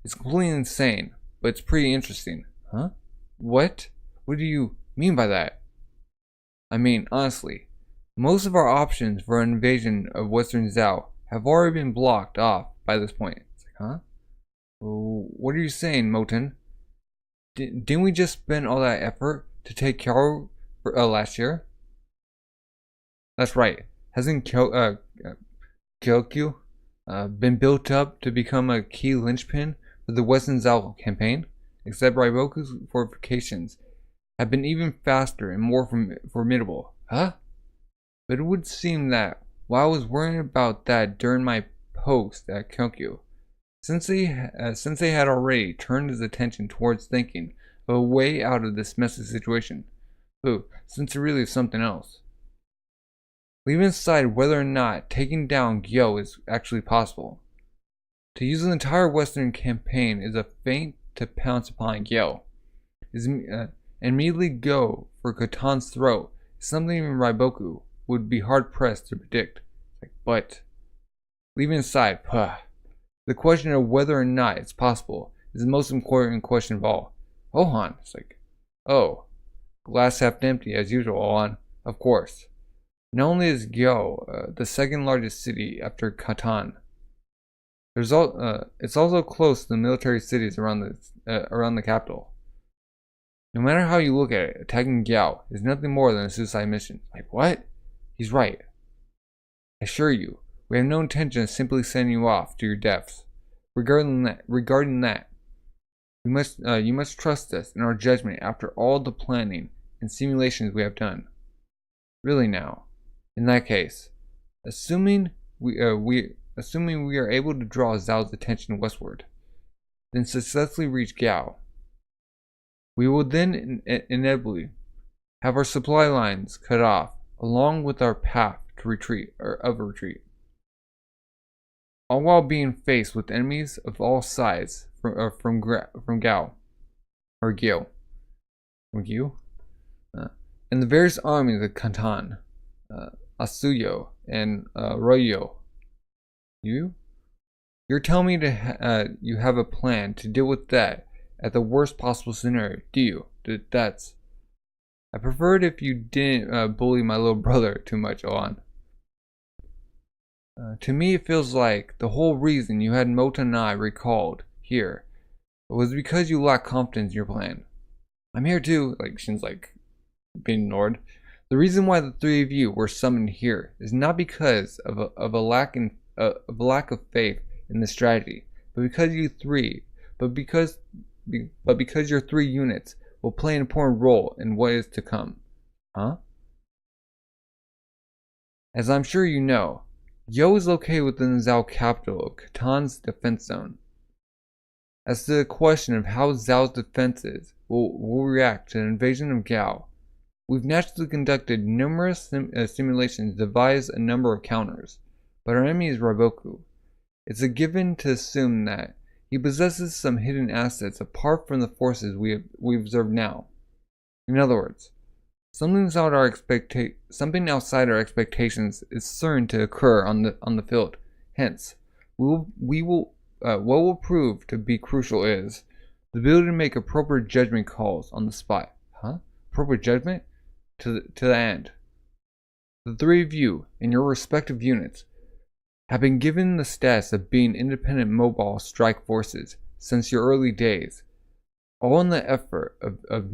it's completely insane, but it's pretty interesting. Huh? What? What do you mean by that? I mean, honestly, most of our options for an invasion of Western Zhao have already been blocked off by this point. It's like, huh? What are you saying, Moten? Didn't we just spend all that effort to take Kyo last year? That's right. Hasn't Kyokyu been built up to become a key linchpin for the Western Zhao campaign? Except Raiboku's fortifications have been even faster and more formidable. Huh? But it would seem that while I was worrying about that during my post at Kyokyu, since they had already turned his attention towards thinking of a way out of this messy situation, since it really is something else. Leaving aside whether or not taking down Gyo is actually possible. To use the entire Western campaign is a feint to pounce upon Gyo. And immediately go for Katan's throat is something even Raiboku would be hard pressed to predict. But leaving aside, the question of whether or not it's possible is the most important question of all. Ohan, it's like, oh, glass half empty as usual, Ohan, of course. Not only is Gyo the second largest city after Katan, it's also close to the military cities around the capital. No matter how you look at it, attacking Gao is nothing more than a suicide mission. Like, what? He's right. I assure you, we have no intention of simply sending you off to your deaths. Regarding that, you must trust us in our judgment after all the planning and simulations we have done. Really now, in that case, assuming we are able to draw Zhao's attention westward, then successfully reach Gao, we will then inevitably have our supply lines cut off, along with our path to retreat. All while being faced with enemies of all sides from Gao or Gyo, and the various armies of Kantan, Asuyo, and Royo. You're telling me you have a plan to deal with that at the worst possible scenario, do you? I prefer it if you didn't bully my little brother too much, Ohan. To me, it feels like the whole reason you had Mota and I recalled here was because you lack confidence in your plan. I'm here too, Shin's being ignored. The reason why the three of you were summoned here is not because of a lack of faith in the strategy, but because your three units will play an important role in what is to come. Huh? As I'm sure you know, Yo is located within the Zhao capital of Katan's defense zone. As to the question of how Zhao's defenses will react to an invasion of Gao, we've naturally conducted numerous simulations to devise a number of counters, but our enemy is Raiboku. It's a given to assume that he possesses some hidden assets apart from the forces we observe now. In other words, something outside our expectations is certain to occur on the field. Hence, what will prove to be crucial is the ability to make appropriate judgment calls on the spot. Huh? Appropriate judgment? To the end. The three of you, in your respective units, have been given the status of being independent mobile strike forces since your early days, all in the effort of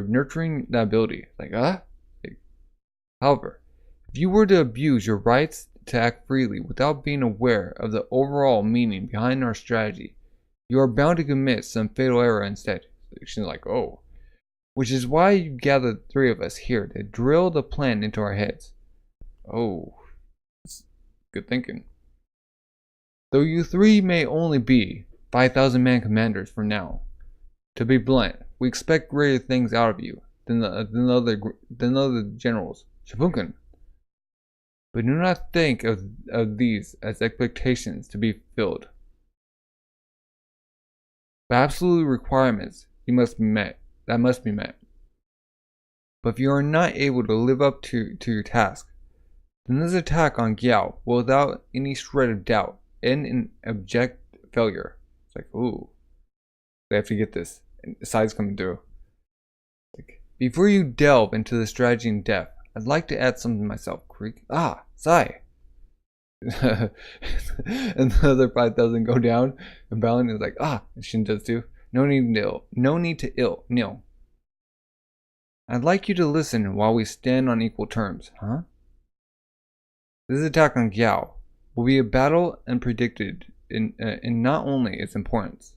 nurturing that ability. However, if you were to abuse your rights to act freely without being aware of the overall meaning behind our strategy, you are bound to commit some fatal error instead. She's like, oh. Which is why you gathered three of us here to drill the plan into our heads. Oh, that's good thinking. Though you three may only be 5,000 man commanders for now, to be blunt, we expect greater things out of you than other generals. Shipunken. But do not think of these as expectations to be fulfilled. But absolute requirements that must be met. But if you are not able to live up to your task, then this attack on Giao will, without any shred of doubt, end in abject failure. It's like, ooh, they have to get this. And the side's coming through. Like, before you delve into the strategy in depth, I'd like to add something myself. Creek. Ah, Sai. And the other 5,000 go down, and Balin is like, ah, and Shin does too. No need to kneel. I'd like you to listen while we stand on equal terms, huh? This attack on Giao will be a battle unprecedented in not only its importance,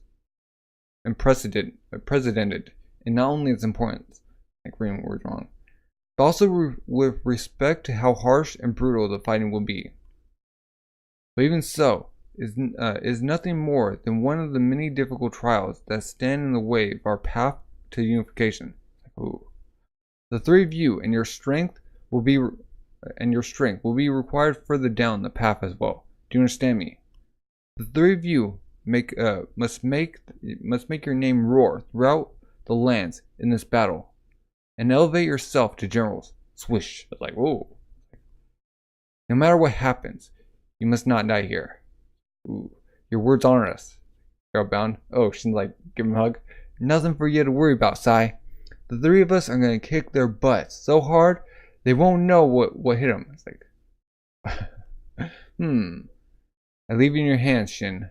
unprecedented in not only its importance, like reading words wrong, but also with respect to how harsh and brutal the fighting will be. But even so, is nothing more than one of the many difficult trials that stand in the way of our path to unification. Ooh. The three of you and your strength will be required further down the path as well. Do you understand me? The three of you must make your name roar throughout the lands in this battle, and elevate yourself to generals. Swish, like whoa! No matter what happens, you must not die here. Ooh, your words honor us. You're bound. Oh, she's like, give him a hug. Nothing for you to worry about, Sai. The three of us are gonna kick their butts so hard they won't know what hit them. It's like, I leave you in your hands, Shin.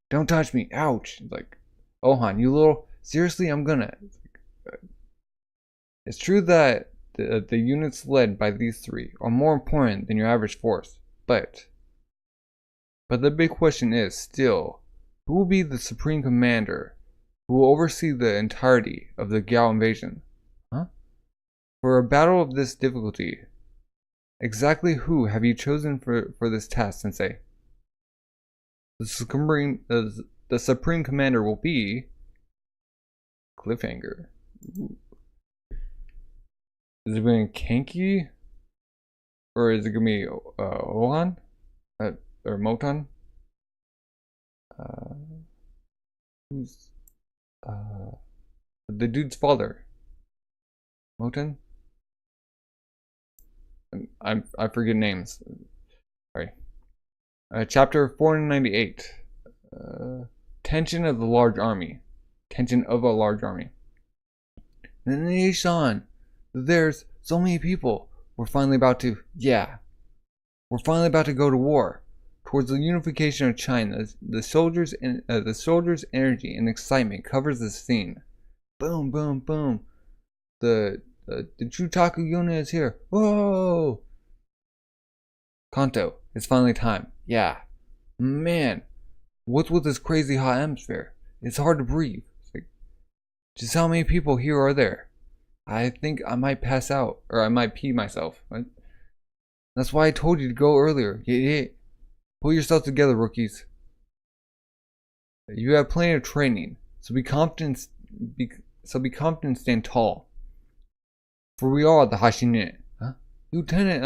Don't touch me. Ouch. It's like, Ohan, you little. Seriously, I'm gonna. It's true that the units led by these three are more important than your average force, but the big question is still, who will be the supreme commander who will oversee the entirety of the Giao invasion? Huh? For a battle of this difficulty, exactly who have you chosen for this task, Sensei? The supreme commander will be Cliffhanger. Ooh. Is it going to be Kanki? Or is it going to be Ohan? Or Motan? Who's the dude's father? Motan? I forget names. Sorry. Chapter 498. Tension of a large army. Nishan, there's so many people. We're finally about to go to war. Towards the unification of China, the soldiers' energy and excitement covers the scene. Boom, boom, boom. The Chutaku unit is here. Whoa! Kanto, it's finally time. Yeah. Man, what's with this crazy hot atmosphere? It's hard to breathe. Just how many people here are there? I think I might pass out, or I might pee myself. Right? That's why I told you to go earlier. Yeah. Pull yourself together, rookies. You have plenty of training, so be confident. Be confident. Stand tall. For we are the Hashinin. Huh? Lieutenant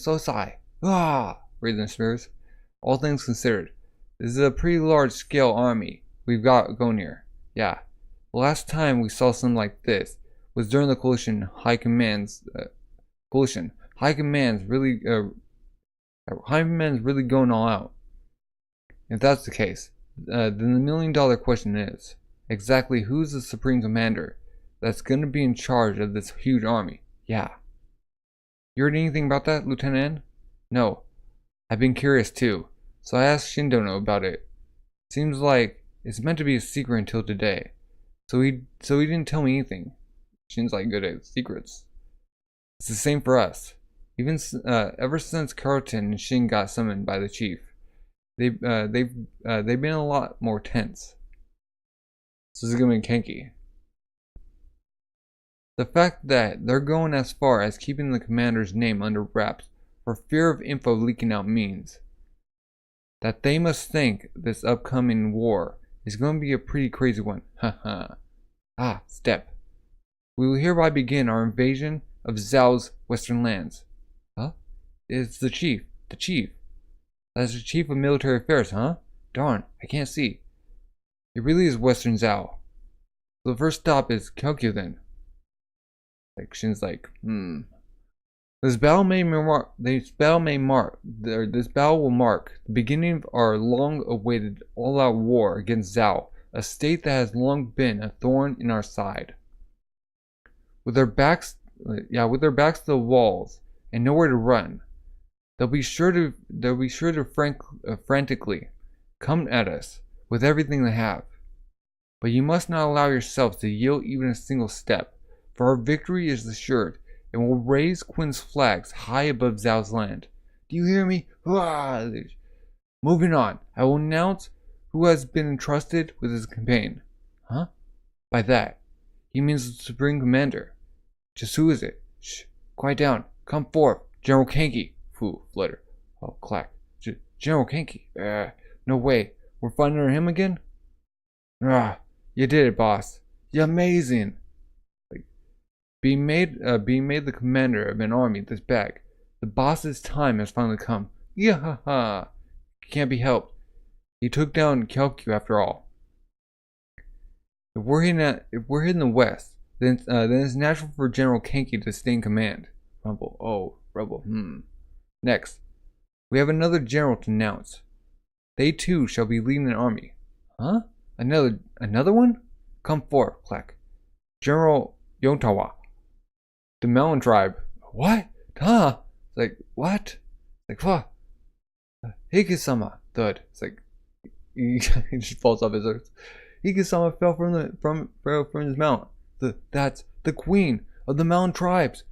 Sosai. Raising spears. All things considered, this is a pretty large-scale army we've got going here. Yeah. The last time we saw something like this was during the coalition high command's really going all out. If that's the case, then the million-dollar question is, exactly who's the supreme commander that's going to be in charge of this huge army? Yeah. You heard anything about that, Lieutenant N? No. I've been curious too, so I asked Shindono about it. Seems like it's meant to be a secret until today. So he didn't tell me anything. Shin's like good at secrets. It's the same for us. Even ever since Carlton and Shin got summoned by the chief, they've been a lot more tense. So this is gonna be Kanki. The fact that they're going as far as keeping the commander's name under wraps for fear of info leaking out means that they must think this upcoming war is going to be a pretty crazy one. Haha. Step. We will hereby begin our invasion of Zhao's western lands. Huh? It's the chief. The chief. That's the chief of military affairs, huh? Darn, I can't see. It really is Western Zhao. So the first stop is Kyokyu then. Like Shin's like, This battle will mark the beginning of our long-awaited all-out war against Zhao, a state that has long been a thorn in our side. With their backs to the walls and nowhere to run, they'll be sure to frantically come at us with everything they have. But you must not allow yourselves to yield even a single step, for our victory is assured, and will raise Quinn's flags high above Zhao's land. Do you hear me? Moving on, I will announce who has been entrusted with his campaign. Huh? By that, he means the Supreme Commander. Just who is it? Shh, quiet down. Come forth, General Kanki. Foo, flutter. Oh, clack. General Kanki. No way. We're fighting under him again? You did it, boss. You're amazing. Being made the commander of an army this big, the boss's time has finally come. Yeah, can't be helped. He took down Kyokyu after all. If we're in the west, then it's natural for General Kanki to stay in command. Rumble. Oh, Rebel. Next, we have another general to announce. They too shall be leading an army. Huh? Another one? Come forth, clack. General Yontawa. The Mountain Tribe. What? Huh? It's like, what? It's like, what? Hikisama. Thud. It's like, he just falls off his earth. Hikisama fell from his mount. That's the queen of the Mountain Tribes.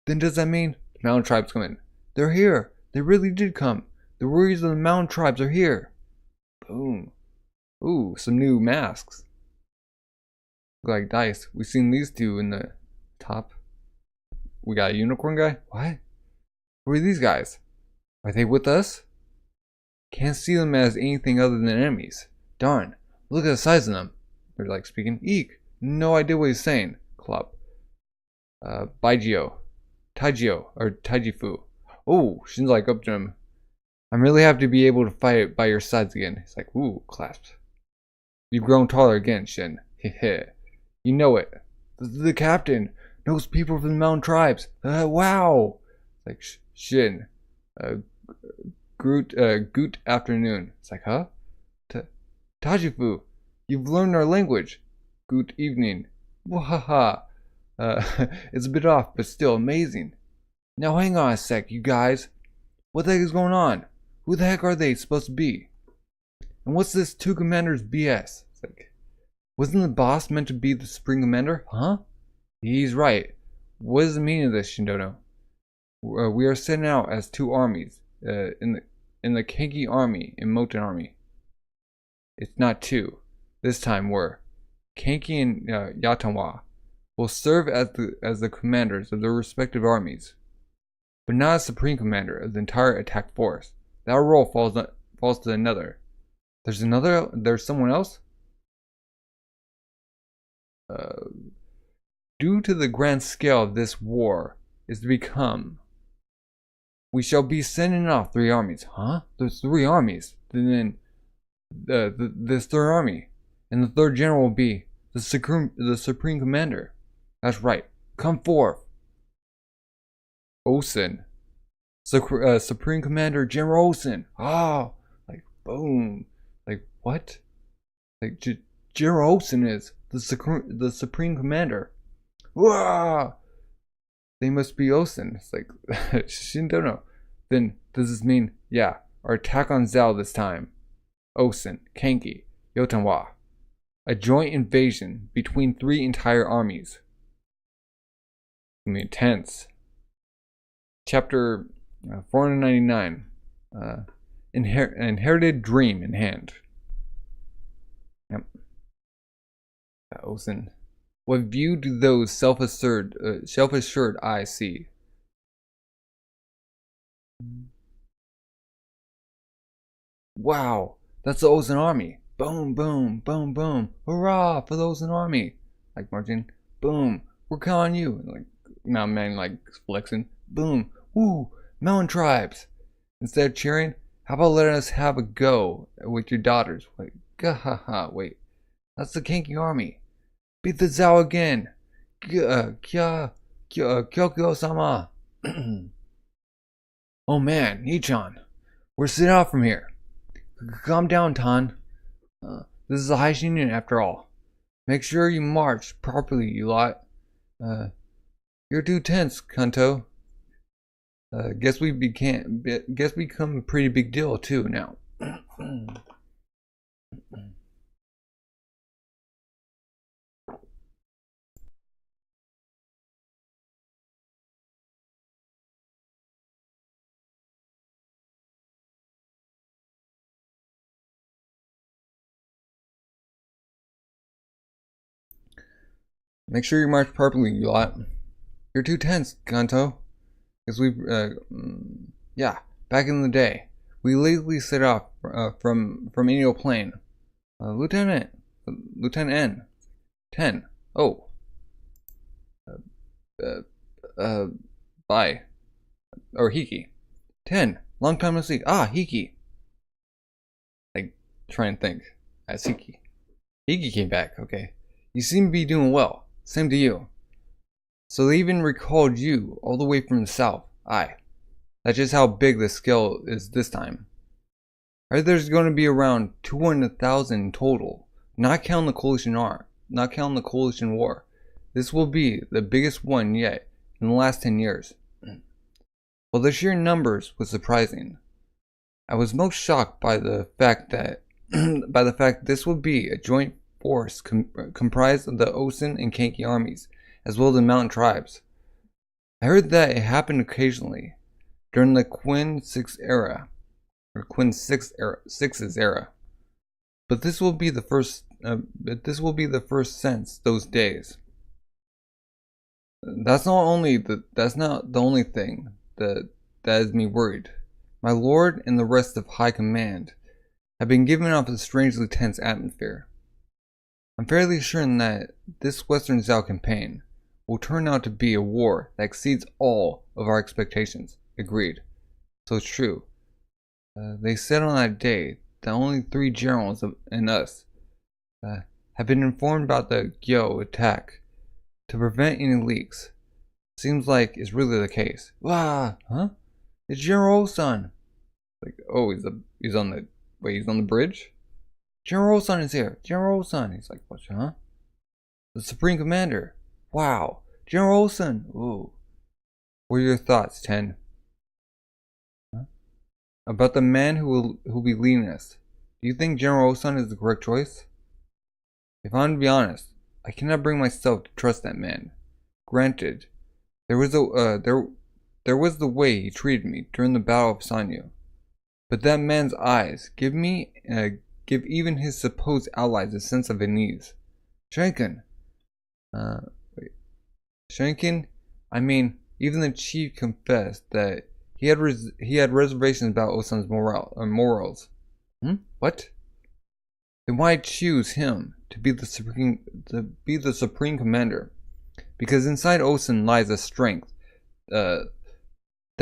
Then does that mean the Mountain Tribes come in? They're here. They really did come. The warriors of the Mountain Tribes are here. Boom. Ooh, some new masks. Look like dice. We've seen these two in the top. We got a unicorn guy? What? Who are these guys? Are they with us? Can't see them as anything other than enemies. Darn. Look at the size of them. They're like speaking. Eek. No idea what he's saying. Club. Baijio. Taijio. Or Taijifu. Oh, Shin's like up to him. I'm really happy to be able to fight by your sides again. He's like, ooh, clasped. You've grown taller again, Shin. Heh. You know it. The captain knows people from the Mountain Tribes. Wow. Like, Shin. Good afternoon. It's like, huh? Tajifu, you've learned our language. Good evening. Wahaha. It's a bit off, but still amazing. Now hang on a sec, you guys. What the heck is going on? Who the heck are they supposed to be? And what's this two commanders BS? It's like, wasn't the boss meant to be the Supreme Commander? Huh? He's right. What is the meaning of this, Shindono? We are sent out as two armies, in the Kanki army and Moten army. It's not two. This time we're Kanki and Yatanwa will serve as the commanders of their respective armies, but not as Supreme Commander of the entire attack force. That role falls to another. There's someone else? Due to the grand scale of this war is to become, we shall be sending off 3 armies. Huh? There's 3 armies. And then this 3rd army. And the 3rd general will be the Supreme Commander. That's right. Come forth. Osen. Supreme Commander General Osen. Oh, like boom. Like what? Like General Osen is the Supreme Commander. Whoa! They must be Osen. It's like Shindono. Then does this mean, yeah, our attack on Zhao this time? Osen, Kanki, Yotanwa. A joint invasion between 3 entire armies. I mean, intense. Chapter 499. Inherited Dream in Hand. Yep. Osen. What view do those self-assured eyes see? Wow, that's the Osen army. Boom, boom, boom, boom. Hurrah for the Osen army. Like Martin, boom, we're calling you. Like Mountain Man, like flexing. Boom, woo, Mountain Tribes. Instead of cheering, how about letting us have a go with your daughters? Like, Gahaha, wait. That's the Kinky army. Beat the Zhao again. Kyokyo-sama. Oh man, Nichan. We're set out from here. Calm down, Tan. This is a high union after all. Make sure you march properly, you lot. You're too tense, Kanto. Guess we become a pretty big deal too now. Make sure you march properly, you lot. You're too tense, Kanto. Because yeah, back in the day, we lazily set off from Inyo Plain. Lieutenant N. 10. Oh. Bye. Or Hiki. 10. Long time no see. Ah, Hiki. Like, try and think. That's Hiki. Hiki came back, okay. You seem to be doing well. Same to you. So they even recalled you all the way from the south. Aye. That's just how big the scale is this time. I heard there's going to be around 200,000 total. Not counting the coalition war. This will be the biggest one yet in the last 10 years. Well, the sheer numbers was surprising. I was most shocked by the fact that this would be a joint force comprised of the Osen and Kanki armies, as well as the mountain tribes. I heard that it happened occasionally during the Qin 6 era, or Qin 6's era. But this will be the first. Since those days. That's not the only thing that has me worried. My lord and the rest of high command have been giving off a strangely tense atmosphere. I'm fairly certain that this Western Zhao campaign will turn out to be a war that exceeds all of our expectations. Agreed. So it's true. They said on that day that only 3 generals and us have been informed about the Gyo attack to prevent any leaks. Seems like it's really the case. Wow, huh? It's General Osan. Like, oh, he's on the bridge? General Osan is here. General Osan. He's like, what, huh? The Supreme Commander. Wow. General Osan. Ooh. What are your thoughts, Ten? Huh? About the man who will be leading us. Do you think General Osan is the correct choice? If I'm to be honest, I cannot bring myself to trust that man. Granted, there was the way he treated me during the Battle of Sanyu. But that man's eyes give even his supposed allies a sense of unease. Shanken. Shanken? I mean, even the chief confessed that he had reservations about Osan's morals. What? Then why choose him to be the supreme commander? Because inside Osan lies a strength that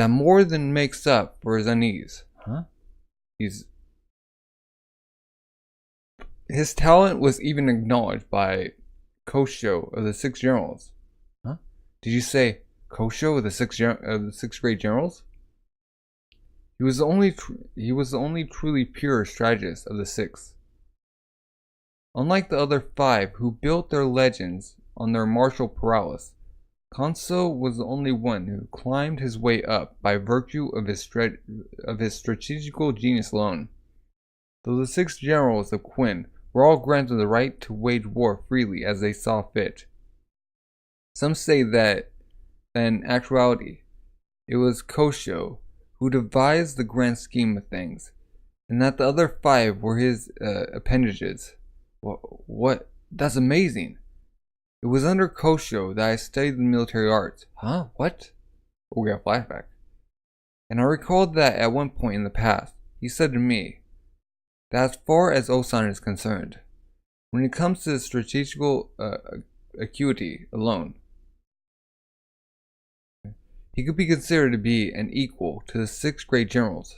more than makes up for his unease. Huh? His talent was even acknowledged by Kosho of the 6 generals. Huh? Did you say Kosho of the 6 great generals? He was the only truly pure strategist of the 6. Unlike the other 5 who built their legends on their martial prowess, Kanso was the only one who climbed his way up by virtue of his strategical genius alone. Though the 6 generals of Qin were all granted the right to wage war freely as they saw fit. Some say that in actuality, it was Kosho who devised the grand scheme of things, and that the other 5 were his appendages. What? That's amazing. It was under Kosho that I studied the military arts. Huh? What? Oh, we got a flashback. And I recalled that at one point in the past, he said to me that as far as Osan is concerned, when it comes to strategical acuity alone, he could be considered to be an equal to the 6 great generals.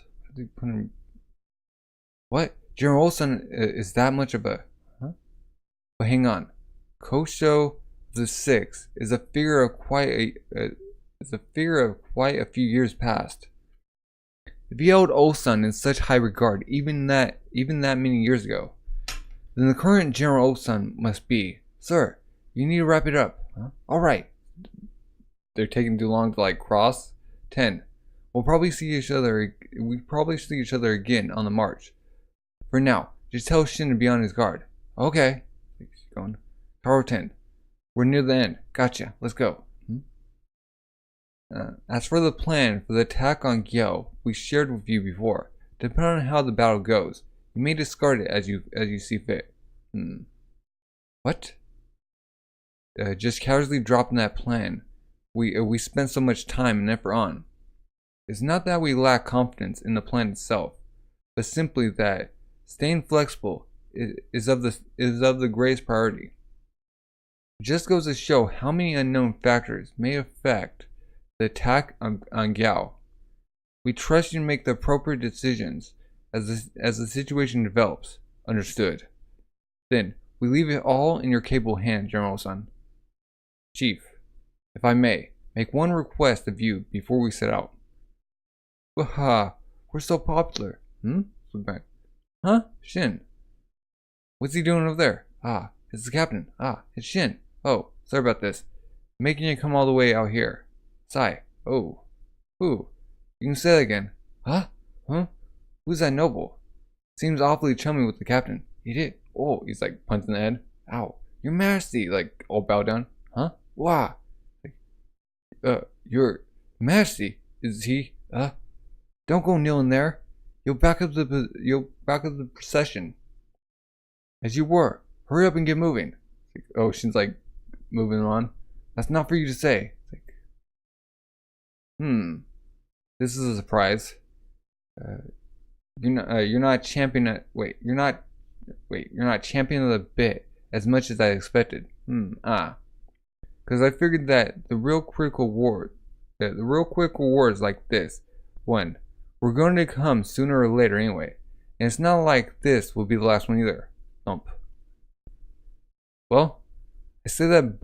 What? General Olson is that much of a... Huh? But hang on. Kosho the Sixth is a figure of quite a few years past. If he held Olson in such high regard, even that many years ago, then the current General Olson must be, sir, you need to wrap it up. Huh? All right. They're taking too long to like cross. 10. We probably see each other again on the march. For now, just tell Shin to be on his guard. Okay. Keep going. Tower 10. We're near the end. Gotcha. Let's go. As for the plan for the attack on Gyao, we shared with you before. Depending on how the battle goes, you may discard it as you see fit. What? Just casually dropping that plan. We spent so much time and effort on. It's not that we lack confidence in the plan itself, but simply that staying flexible is of the greatest priority. It just goes to show how many unknown factors may affect the attack on Gyao. We trust you to make the appropriate decisions as the situation develops. Understood. Then, we leave it all in your capable hands, General-san. Chief, if I may, make one request of you before we set out. Waha, we're so popular. Huh? Shin. What's he doing over there? Ah, it's the captain. Ah, it's Shin. Oh, sorry about this. Making you come all the way out here. Sai. Oh. Who? You can say that again. Huh? Who's that noble? Seems awfully chummy with the captain. He did. Oh, he's like punching the head. Ow. Your Majesty, like all bow down. Huh? Wah. Your Majesty, is he? Don't go kneeling there. You'll back up the procession. As you were. Hurry up and get moving. Oh, Shin's like moving on. That's not for you to say. This is a surprise. You're not champion of the bit as much as I expected. Because I figured that the real critical wars like this one were going to come sooner or later anyway, and it's not like this will be the last one either. Thump. Well, I say that,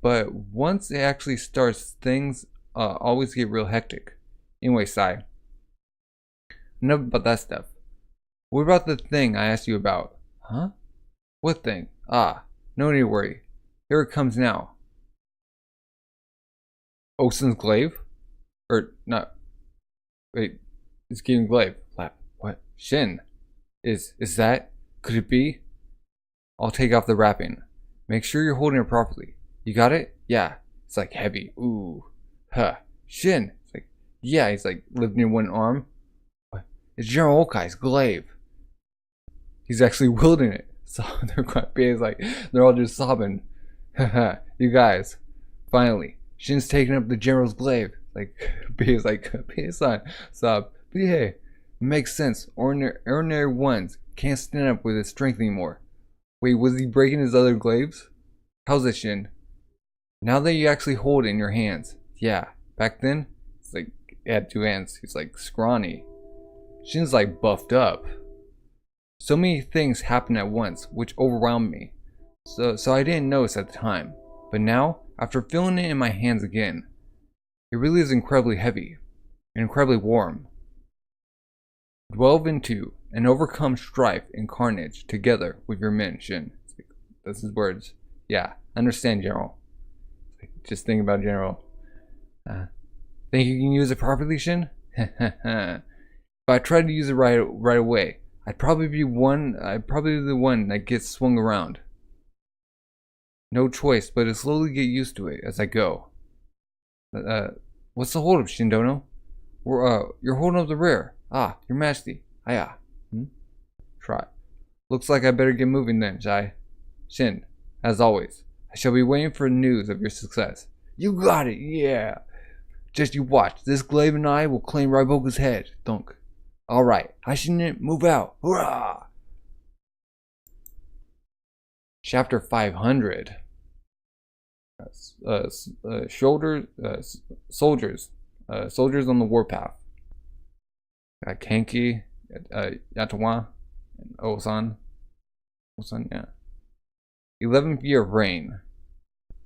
but once it actually starts, things always get real hectic. Anyway, Sai. Enough about that stuff. What about the thing I asked you about? Huh? What thing? Ah, no need to worry. Here it comes now. Olson's glaive? Or not? Wait, it's getting glaive. What? Shin? Is that? Could it be? I'll take off the wrapping. Make sure you're holding it properly. You got it? Yeah. It's like heavy. Ooh. Huh. Shin. It's like, yeah, he's like lifting one arm. What? It's General Okai's glaive. He's actually wielding it. So they're quite big. It's like they're all just sobbing. Haha. You guys. Finally. Shin's taking up the General's glaive. Like B is like son. Sob. But hey, makes sense. Ordinary ones can't stand up with his strength anymore. Wait, was he breaking his other glaives? How's it, Shin? Now that you actually hold it in your hands. Yeah, back then, it's like, it had two hands. He's like scrawny. Shin's like buffed up. So many things happened at once, which overwhelmed me. So I didn't notice at the time. But now, after feeling it in my hands again, it really is incredibly heavy and incredibly warm. Delve into and overcome strife and carnage together with your men, Shin. That's his words. Yeah, understand, General. Just think about General. Think you can use it properly, Shin? If I tried to use it right away, I'd probably be the one that gets swung around. No choice but to slowly get used to it as I go. What's the hold up, Shindono? You're holding up the rear. Ah, your Majesty. Aya. Try. Looks like I better get moving then, Zhao. Shin, as always, I shall be waiting for news of your success. You got it, yeah. Just you watch. This glaive and I will claim Raiboku's head. Thunk. Alright, Hashinin, move out. Hurrah! Chapter 500. Soldiers on the Warpath. Got Kanki, Yatawa, and Osan. Osan, yeah. 11th year of reign.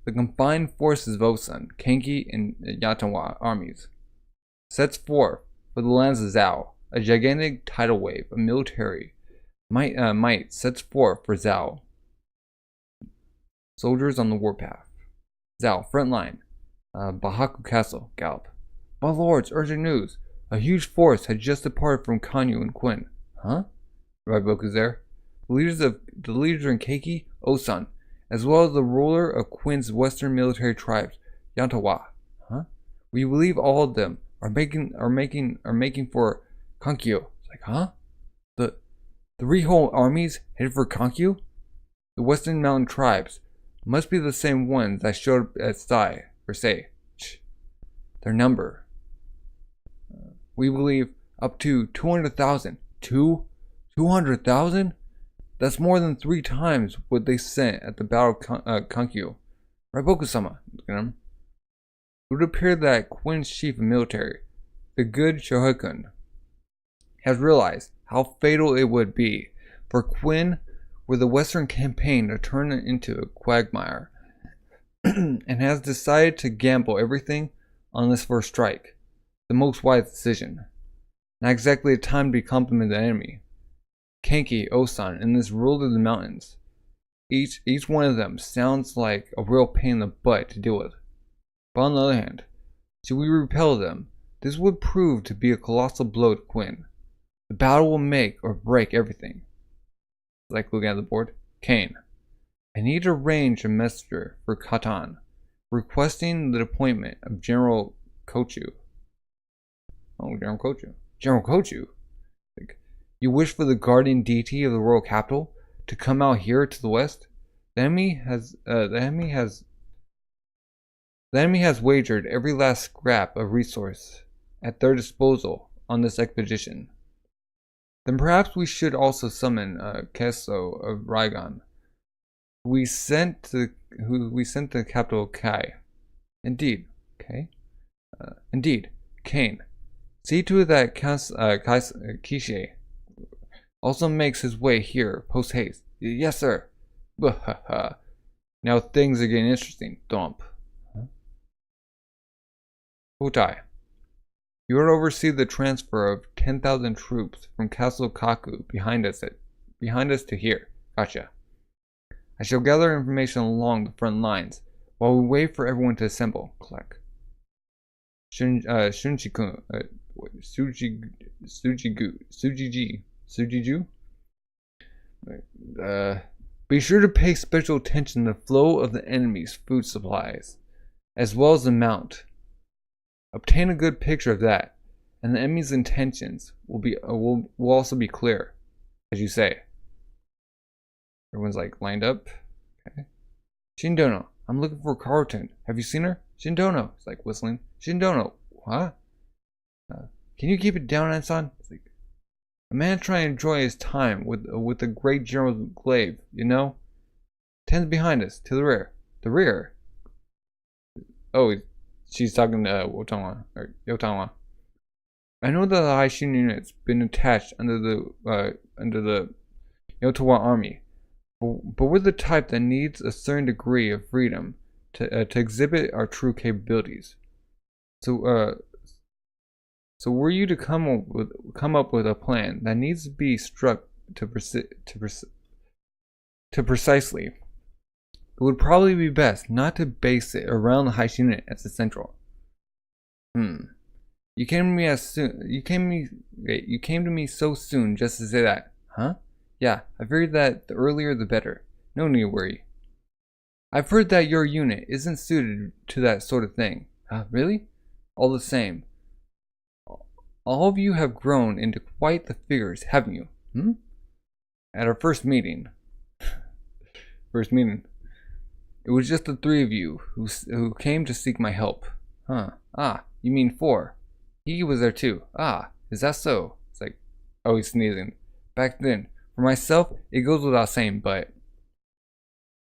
The combined forces of Osan, Kenki, and Yatawa armies sets forth for the lands of Zhao. A gigantic tidal wave of military might sets forth for Zhao. Soldiers on the warpath. Zhao, front line. Bahaku Castle, Gallop. My lords, urgent news. A huge force had just departed from Kanyu and Quinn. Huh? Raiboku's there. The leaders are in Keiki, Osan, as well as the ruler of Quinn's western military tribes, Yantawa. Huh? We believe all of them are making for Kankyo. It's like, huh? The three whole armies headed for Kankyo? The western mountain tribes must be the same ones that showed up at Sai, or say. Their number. We believe up to 200,000. 200,000? That's more than 3 times what they sent at the Battle of Kankyo. Raiboku-sama. It would appear that Quinn's chief of military, the good Shohokun, has realized how fatal it would be for Quinn were the western campaign to turn it into a quagmire, and has decided to gamble everything on this first strike. The most wise decision. Not exactly a time to be complimenting the enemy. Kenki, Osan, and this ruler of the mountains. Each one of them sounds like a real pain in the butt to deal with. But on the other hand, should we repel them, this would prove to be a colossal blow to Quinn. The battle will make or break everything. Like looking at the board. Kane. I need to arrange a messenger for Katan, requesting the appointment of General Kochu. Oh, General Kochu. General Kochu? Like, you wish for the guardian deity of the royal capital to come out here to the west? The enemy has wagered every last scrap of resource at their disposal on this expedition. Then perhaps we should also summon Kesso of Raigon, who we sent to the capital Kai. Indeed, okay. Indeed, Kane. See to it that Kishe also makes his way here post haste. Yes, sir. Now things are getting interesting. Dump. Utai. You are to oversee the transfer of 10,000 troops from Castle Kaku behind us to here. Gotcha. I shall gather information along the front lines while we wait for everyone to assemble. Click. Shunchikun. Sujiju? Be sure to pay special attention to the flow of the enemy's food supplies, as well as the amount. Obtain a good picture of that, and the enemy's intentions will also be clear, as you say. Everyone's like lined up. Okay. Shindono, I'm looking for Carlton. Have you seen her? Shindono. It's like whistling. Shindono. What? Can you keep it down, Anson? It's like a man trying to enjoy his time with the great General Glaive, you know? 10's behind us, to the rear. The rear? Oh, she's talking to Yotawa. I know that the Haishin unit's been attached under the Yotawa army, but we're the type that needs a certain degree of freedom to exhibit our true capabilities. So were you to come up with a plan that needs to be struck to precisely, it would probably be best not to base it around the Haishin unit as the central. You came to me so soon just to say that, huh? Yeah, I figured that the earlier the better. No need to worry. I've heard that your unit isn't suited to that sort of thing. Really? All the same, all of you have grown into quite the figures, haven't you? At our first meeting, it was just the 3 of you who came to seek my help. You mean 4? He was there too. Is that so? It's like, oh, he's sneezing. Back then, for myself, it goes without saying, but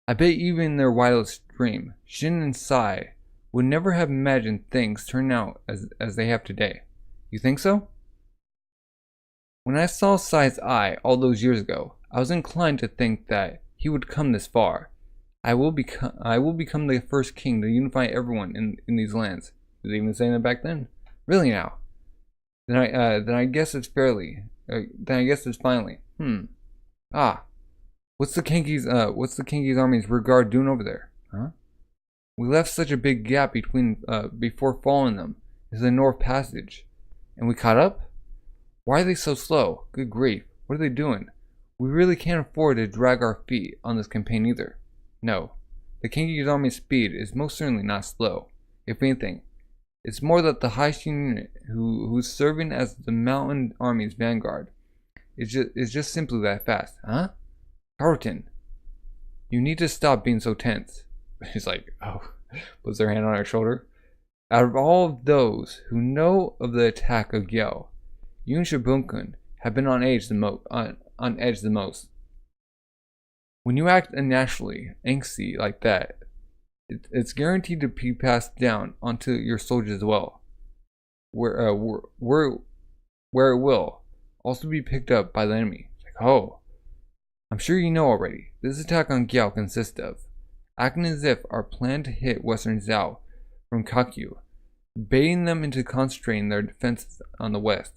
I bet even in their wildest dream, Shin and Sai would never have imagined things turn out as they have today. You think so? When I saw Sai's eye all those years ago, I was inclined to think that he would come this far. I will become the first king to unify everyone in these lands. Was he even saying that back then? Really now? Then I guess it's fairly. Then I guess it's finally. Ah, what's the Kenki's army's rearguard doing over there? Huh? We left such a big gap before following them. Is the North Passage, and we caught up. Why are they so slow? Good grief! What are they doing? We really can't afford to drag our feet on this campaign either. No, the Kenki's army's speed is most certainly not slow. If anything, it's more that the Haishin unit who's serving as the Mountain Army's vanguard is just simply that fast. Huh? Carlton, you need to stop being so tense. He's like, oh, puts their hand on her shoulder. Out of all of those who know of the attack of Gyao, you and Shibunkun have been on edge the most. When you act unnaturally angsty like that, it's guaranteed to be passed down onto your soldiers as well, where it will also be picked up by the enemy. It's like, oh, I'm sure you know already. This attack on Gyao consists of acting as if our plan to hit Western Zhao from Kakyu, baiting them into concentrating their defenses on the west,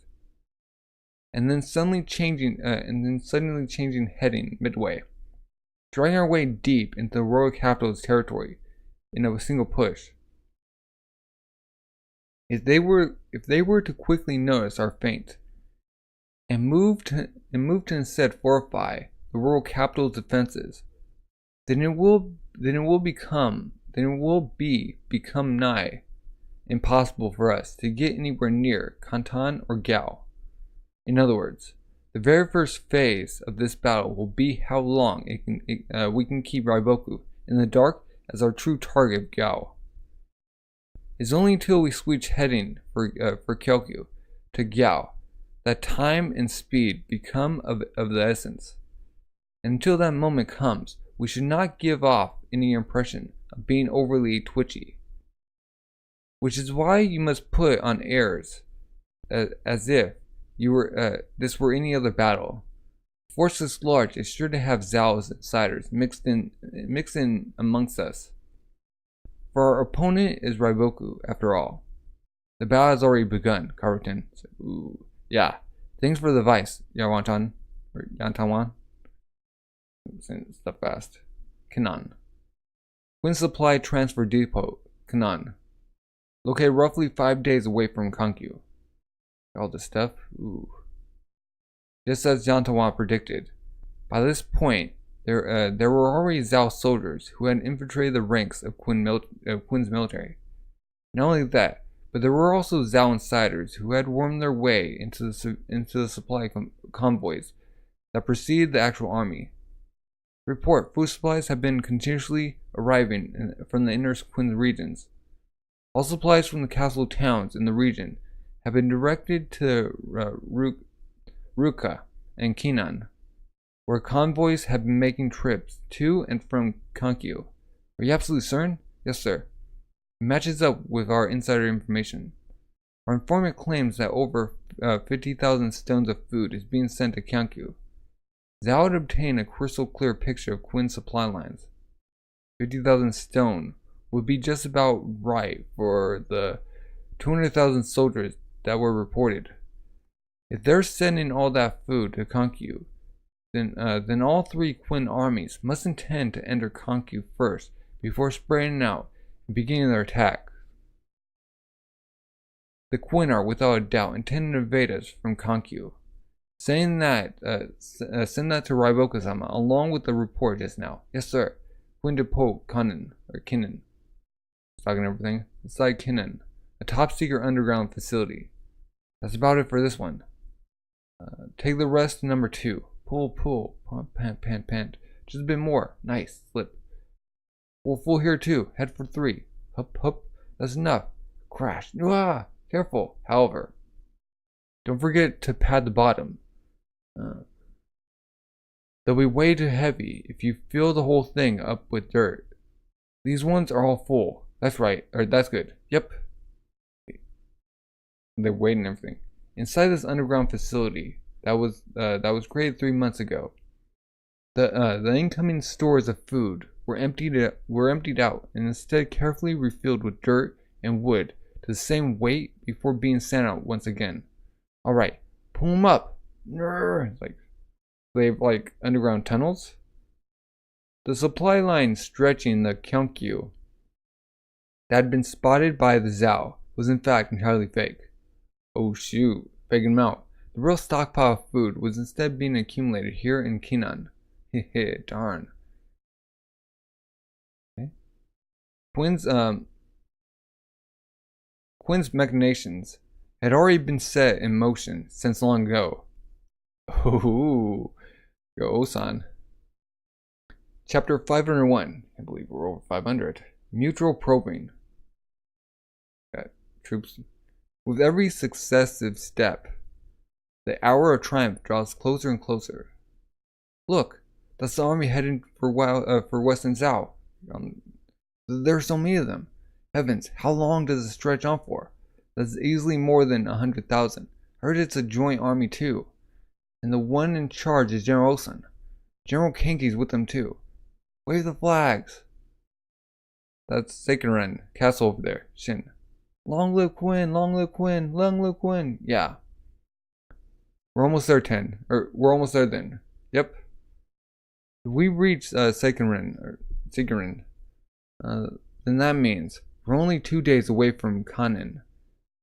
and then suddenly changing heading midway, drawing our way deep into the royal capital's territory in a single push. If they were to quickly notice our feint and move to instead fortify the royal capital's defenses, then it will become nigh impossible for us to get anywhere near Kantan or Gao. In other words, the very first phase of this battle will be how long we can keep Raiboku in the dark as our true target of Gao. It's only until we switch heading for Kyokyu to Gao that time and speed become of the essence. And until that moment comes, we should not give off any impression of being overly twitchy. Which is why you must put on airs as if this were any other battle. Force this large is sure to have Zhao's insiders mixed in amongst us. For our opponent is Raiboku, after all. The battle has already begun, Karutin said. Ooh, yeah. Thanks for the advice, Yawantan. Or Yantanwan. I'm saying stuff fast. Kanan. Twin Supply Transfer Depot, Kanan. Located roughly 5 days away from Kankyu. All this stuff. Ooh. Just as Yantawan predicted. By this point, there were already Zhao soldiers who had infiltrated the ranks of Quin's military. Not only that, but there were also Zhao insiders who had wormed their way into the supply convoys that preceded the actual army. Report: food supplies have been continuously arriving from the inner Quin regions. All supplies from the castle towns in the region have been directed to Ruka and Kinan, where convoys have been making trips to and from Kankyu. Are you absolutely certain? Yes, sir. It matches up with our insider information. Our informant claims that over 50,000 stones of food is being sent to Kankyu. Zhao would obtain a crystal clear picture of Quin's supply lines. 50,000 stone would be just about right for the 200,000 soldiers that were reported. If they're sending all that food to Kankyu, then all three Quin armies must intend to enter Kankyu first before spreading out and beginning their attack. The Quin are without a doubt intending to invade us from Kankyu. Send that to Raiboku-sama along with the report just now. Yes, sir. Quin Depot Kinnan. Talking everything. It's like Kinnan, a top secret underground facility. That's about it for this one. Take the rest to number 2. Pull, pant. Just a bit more. Nice. Slip. We'll full here too. Head for 3. Hup. That's enough. Crash. Ah, careful. However, don't forget to pad the bottom. They'll be way too heavy if you fill the whole thing up with dirt. These ones are all full. That's right. Or that's good. Yep. They're weighing everything. Inside this underground facility, that was created 3 months ago. The incoming stores of food were emptied out and instead carefully refilled with dirt and wood to the same weight before being sent out once again. All right, pull them up. Like they have like underground tunnels. The supply line stretching the Kyonkyu that had been spotted by the Zhao was in fact entirely fake. Oh shoot, faking them out. The real stockpile of food was instead being accumulated here in Kinnan. Hehe, darn. Okay. Quinn's machinations had already been set in motion since long ago. Oh, go Osan. Chapter 501. I believe we're over 500. Mutual probing. Got troops. With every successive step, the hour of triumph draws closer and closer. Look, that's the army heading for Western Zhao. There are so many of them. Heavens, how long does it stretch on for? That's easily more than 100,000. I heard it's a joint army too. And the one in charge is General Osun. General Kenki's with them too. Wave the flags. That's Seikenren Castle over there. Shin. Long live Quinn, long live Quinn, long live Quinn. Yeah. We're almost there, we're almost there then. Yep. If we reach Seikenren, then that means we're only 2 days away from Kanen,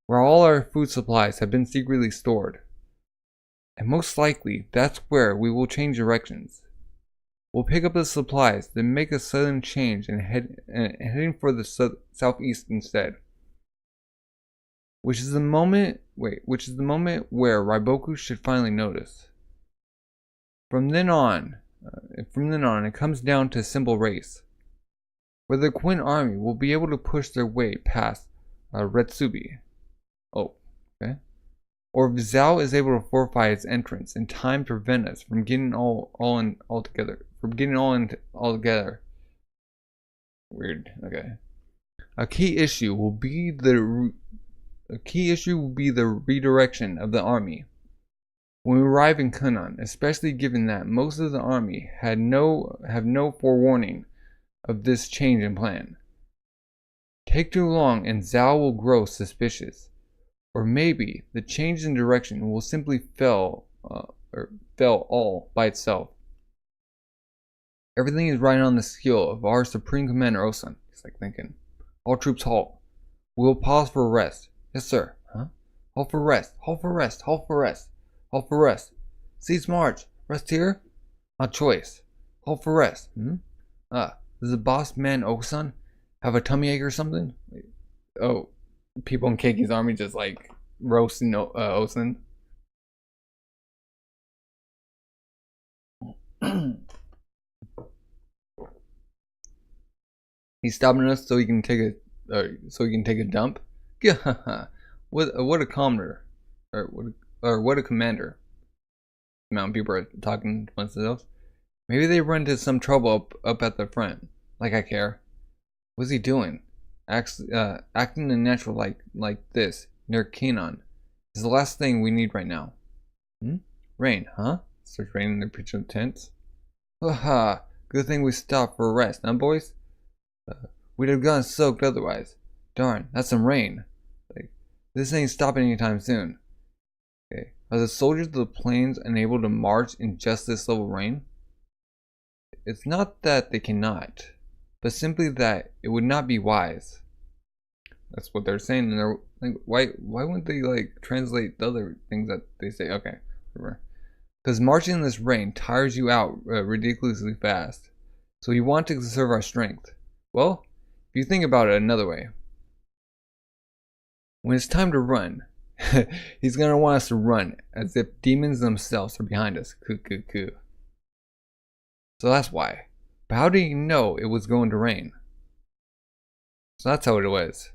where all our food supplies have been secretly stored. And most likely, that's where we will change directions. We'll pick up the supplies, then make a sudden change and heading for the southeast instead. Which is the moment where Raiboku should finally notice. From then on, it comes down to a simple race, where the Quinn army will be able to push their way past Retsubi. Oh, okay. Or if Zhao is able to fortify its entrance in time to prevent us from getting all together. Weird. Okay. A key issue will be the redirection of the army when we arrive in Kunnan, especially given that most of the army have no forewarning of this change in plan. Take too long and Zhao will grow suspicious. Or maybe the change in direction will simply fail all by itself. Everything is riding on the skill of our Supreme Commander Osun. He's like thinking. All troops halt. We will pause for a rest. Yes, sir. Huh? Halt for rest. Halt for rest. Halt for rest. Halt for rest. Cease march. Rest here? Not choice. Halt for rest. Does the boss man Osun have a tummy ache or something? Oh, people in Keiki's army just like roasting Osun. He's stopping us so he can take a dump. Yeah, what a commander, or what a commander. The amount of people are talking to themselves. Maybe they run into some trouble up at the front. Like I care. What's he doing? Acting unnatural like this near Kinnan is the last thing we need right now. Rain, huh? Starts raining in the pitch of tents. Haha, good thing we stopped for a rest, huh, boys? We'd have gotten soaked otherwise. Darn, that's some rain. Like, this ain't stopping anytime soon. Okay, are the soldiers of the plains unable to march in just this level of rain? It's not that they cannot, but simply that it would not be wise. That's what they're saying, and they're like, why wouldn't they like translate the other things that they say? Okay, whatever. Because marching in this rain tires you out ridiculously fast. So you want to conserve our strength. Well, if you think about it another way, when it's time to run, he's gonna want us to run as if demons themselves are behind us. Coo. So that's why. But how did he know it was going to rain? So that's how it was.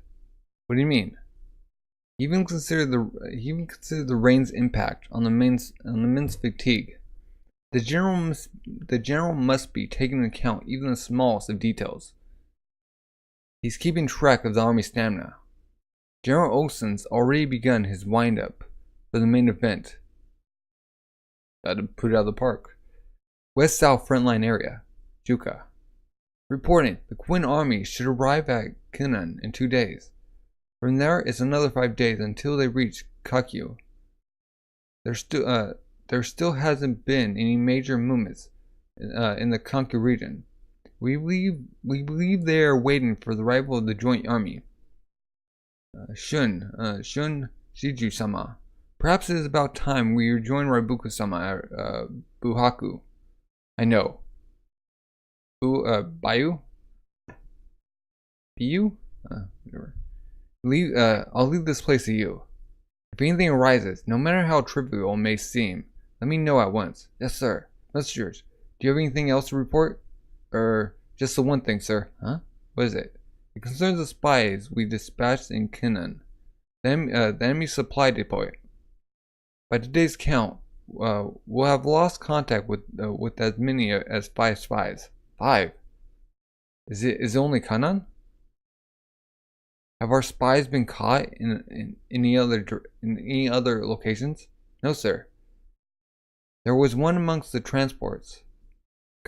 What do you mean? Even consider the rain's impact on the men's fatigue. The general must be taking into account even the smallest of details. He's keeping track of the army's stamina. General Osun's already begun his wind-up for the main event. To put it out of the park. West-south frontline area. Juka. Reporting, the Quinn army should arrive at Kinnan in 2 days. From there, it's another 5 days until they reach Kakyu. There still hasn't been any major movements in the Kakyu region. We believe they are waiting for the arrival of the joint army. Shun Shiju-sama. Perhaps it is about time we rejoin Raibuku-sama at Buhaku. I know. Bayu? Biyu? Whatever. I'll leave this place to you. If anything arises, no matter how trivial it may seem, let me know at once. Yes, sir. Messengers, do you have anything else to report? Just the one thing, sir. Huh? What is it? It concerns the spies we dispatched in Kinnan. The enemy supply depot. By today's count, we'll have lost contact with as many as 5 spies. 5? Is it only Kinnan? Have our spies been caught in any other locations? No, sir. There was one amongst the transports.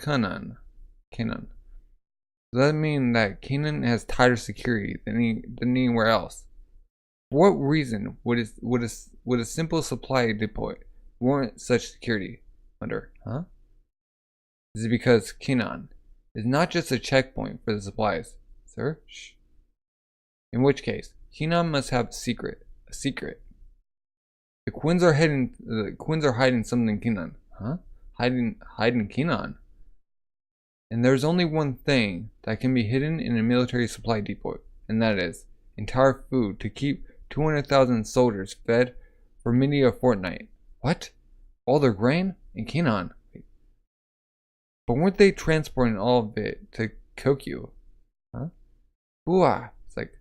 Kinnan. Does that mean that Kinnan has tighter security than anywhere else? For what reason would a simple supply depot warrant such security? Wonder, huh? Is it because Kinnan is not just a checkpoint for the supplies, sir? Shh. In which case, Kinnan must have a secret. The Quinns are hiding something in Kinnan, huh? Hiding Kinnan. And there's only one thing that can be hidden in a military supply depot, and that is entire food to keep 200,000 soldiers fed for many a fortnight. What? All their grain? In Kinnan? But weren't they transporting all of it to Kokyu? Huh? Bua! It's like,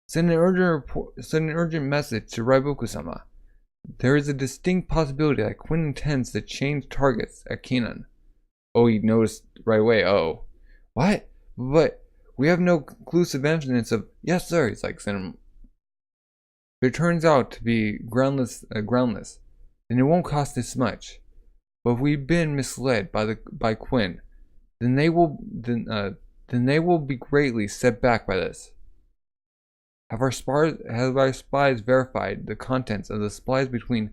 send an urgent message to Raibuku-sama. There is a distinct possibility that Quinn intends to change targets at Kinnan. Oh, he noticed right away. Oh, what? But we have no conclusive evidence of. Yes, sir. He's like, send him. If it turns out to be groundless, then it won't cost this much. But if we've been misled by Quinn, then they will be greatly set back by this. Have our spies verified the contents of the supplies between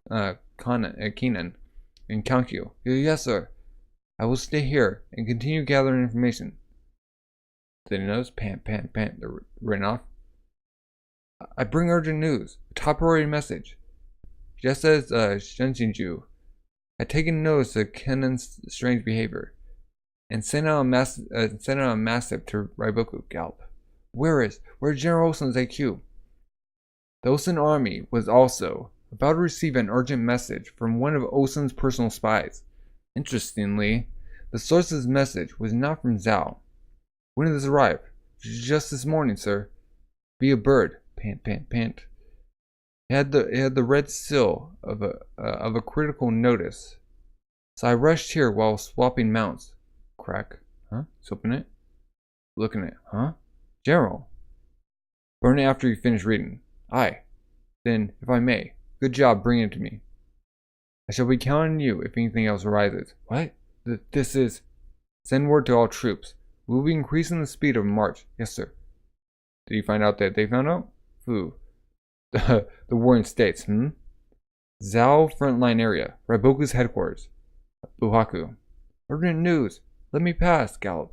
Kinnan and Kankyu? Yes, sir. I will stay here and continue gathering information. Did he notice? Pant. They're written off. I bring urgent news. A top priority message. Just as Shenshinju had taken notice of Kennan's strange behavior and sent out a massive to Raibuku. Gallop. Where's General Osun's AQ? The Osun army was also about to receive an urgent message from one of Osun's personal spies. Interestingly, the source's message was not from Zhao. When did this arrive? Just this morning, sir. Be a bird. Pant. It had the red seal of a critical notice. So I rushed here while swapping mounts. Crack. Huh? Let's open it. Looking at it. Huh? General. Burn it after you finish reading. Aye. Then, if I may, good job bringing it to me. I shall be counting you if anything else arises. What? This is... Send word to all troops. We will be increasing the speed of march. Yes, sir. Did you find out that they found out? Who? The warring states, Zhao frontline area. Raibuku's headquarters. Buhaku. Urgent news. Let me pass, Gallop.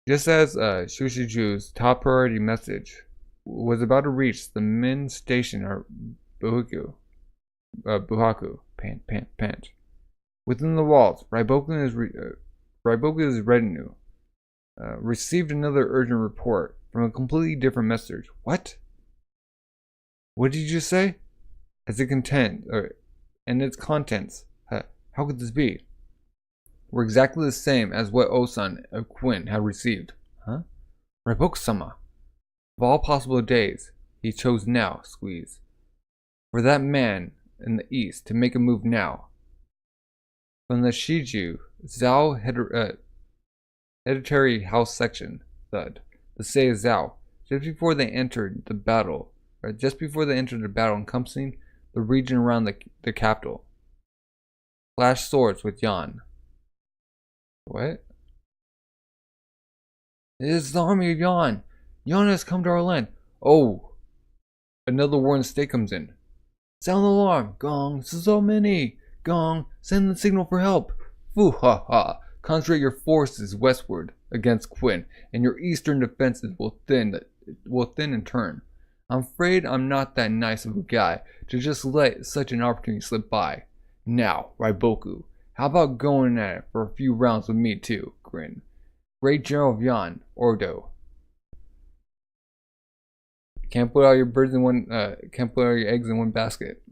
Just as Shushiju's top priority message was about to reach the men station at Buhaku. Pant. Within the walls, Raibuku's retinue received another urgent report from a completely different message. What? What did you just say? And its contents. How could this be? Were exactly the same as what Osun of Quinn had received. Huh? Raibuku-sama. Of all possible days, he chose now, squeeze. For that man in the east to make a move now. From the Shiju, Zhao hereditary house section, thud. The say of Zhao, just before they entered the battle encompassing the region around the capital. Clash swords with Yan. What? It is the army of Yan. Yan has come to our land. Oh. Another war in the state comes in. Sound the alarm. Gong. So many. Gong. Send the signal for help. Foo ha ha. Concentrate your forces westward against Quinn, and your eastern defenses will thin in turn. I'm afraid I'm not that nice of a guy to just let such an opportunity slip by. Now, Raiboku, how about going at it for a few rounds with me too? Grin. Great General of Yan, Ordo. Can't put all your eggs in one basket.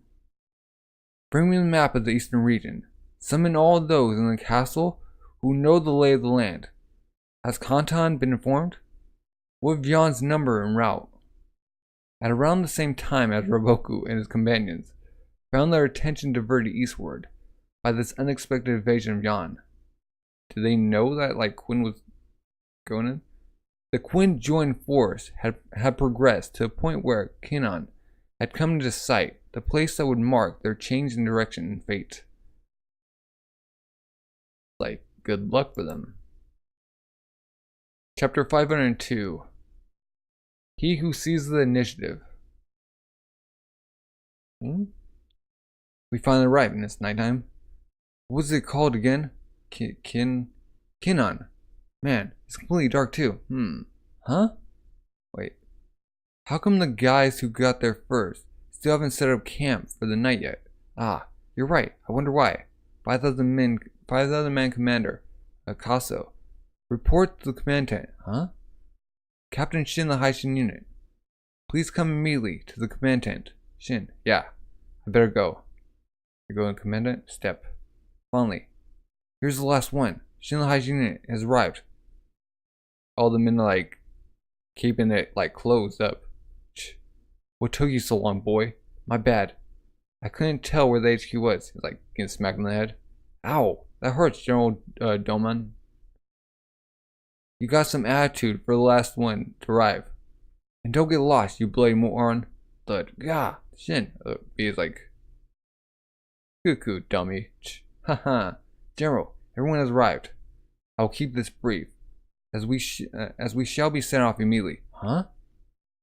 Bring me the map of the eastern region. Summon all those in the castle who know the lay of the land. Has Kantan been informed? What of Yan's number and route? At around the same time as Raiboku and his companions found their attention diverted eastward by this unexpected invasion of Yan. Did they know that Quinn was going in? The Quinn joined force had progressed to a point where Kinnan had come into sight, the place that would mark their change in direction and fate. Good luck for them. Chapter 502. He who seizes the initiative. We finally arrived, and it's nighttime. What was it called again? Kinnan. Man, it's completely dark too. Huh? Wait. How come the guys who got there first still haven't set up camp for the night yet? Ah, you're right. I wonder why. 5,000 man commander, Akaso. Report to the command tent. Huh? Captain Shin, the Haishin unit. Please come immediately to the command tent. Shin, yeah. I better go. You go in commandant? Step. Finally. Here's the last one. Shin, the Haishin unit has arrived. All the men are keeping it closed up. What took you so long, boy? My bad. I couldn't tell where the HQ was. He's getting smacked in the head. Ow! That hurts, General Doman. You got some attitude for the last one to arrive. And don't get lost, you bloody moron. Thud. Gah! Shin. He's cuckoo, dummy. Haha. General, everyone has arrived. I'll keep this brief, as we shall be sent off immediately. Huh?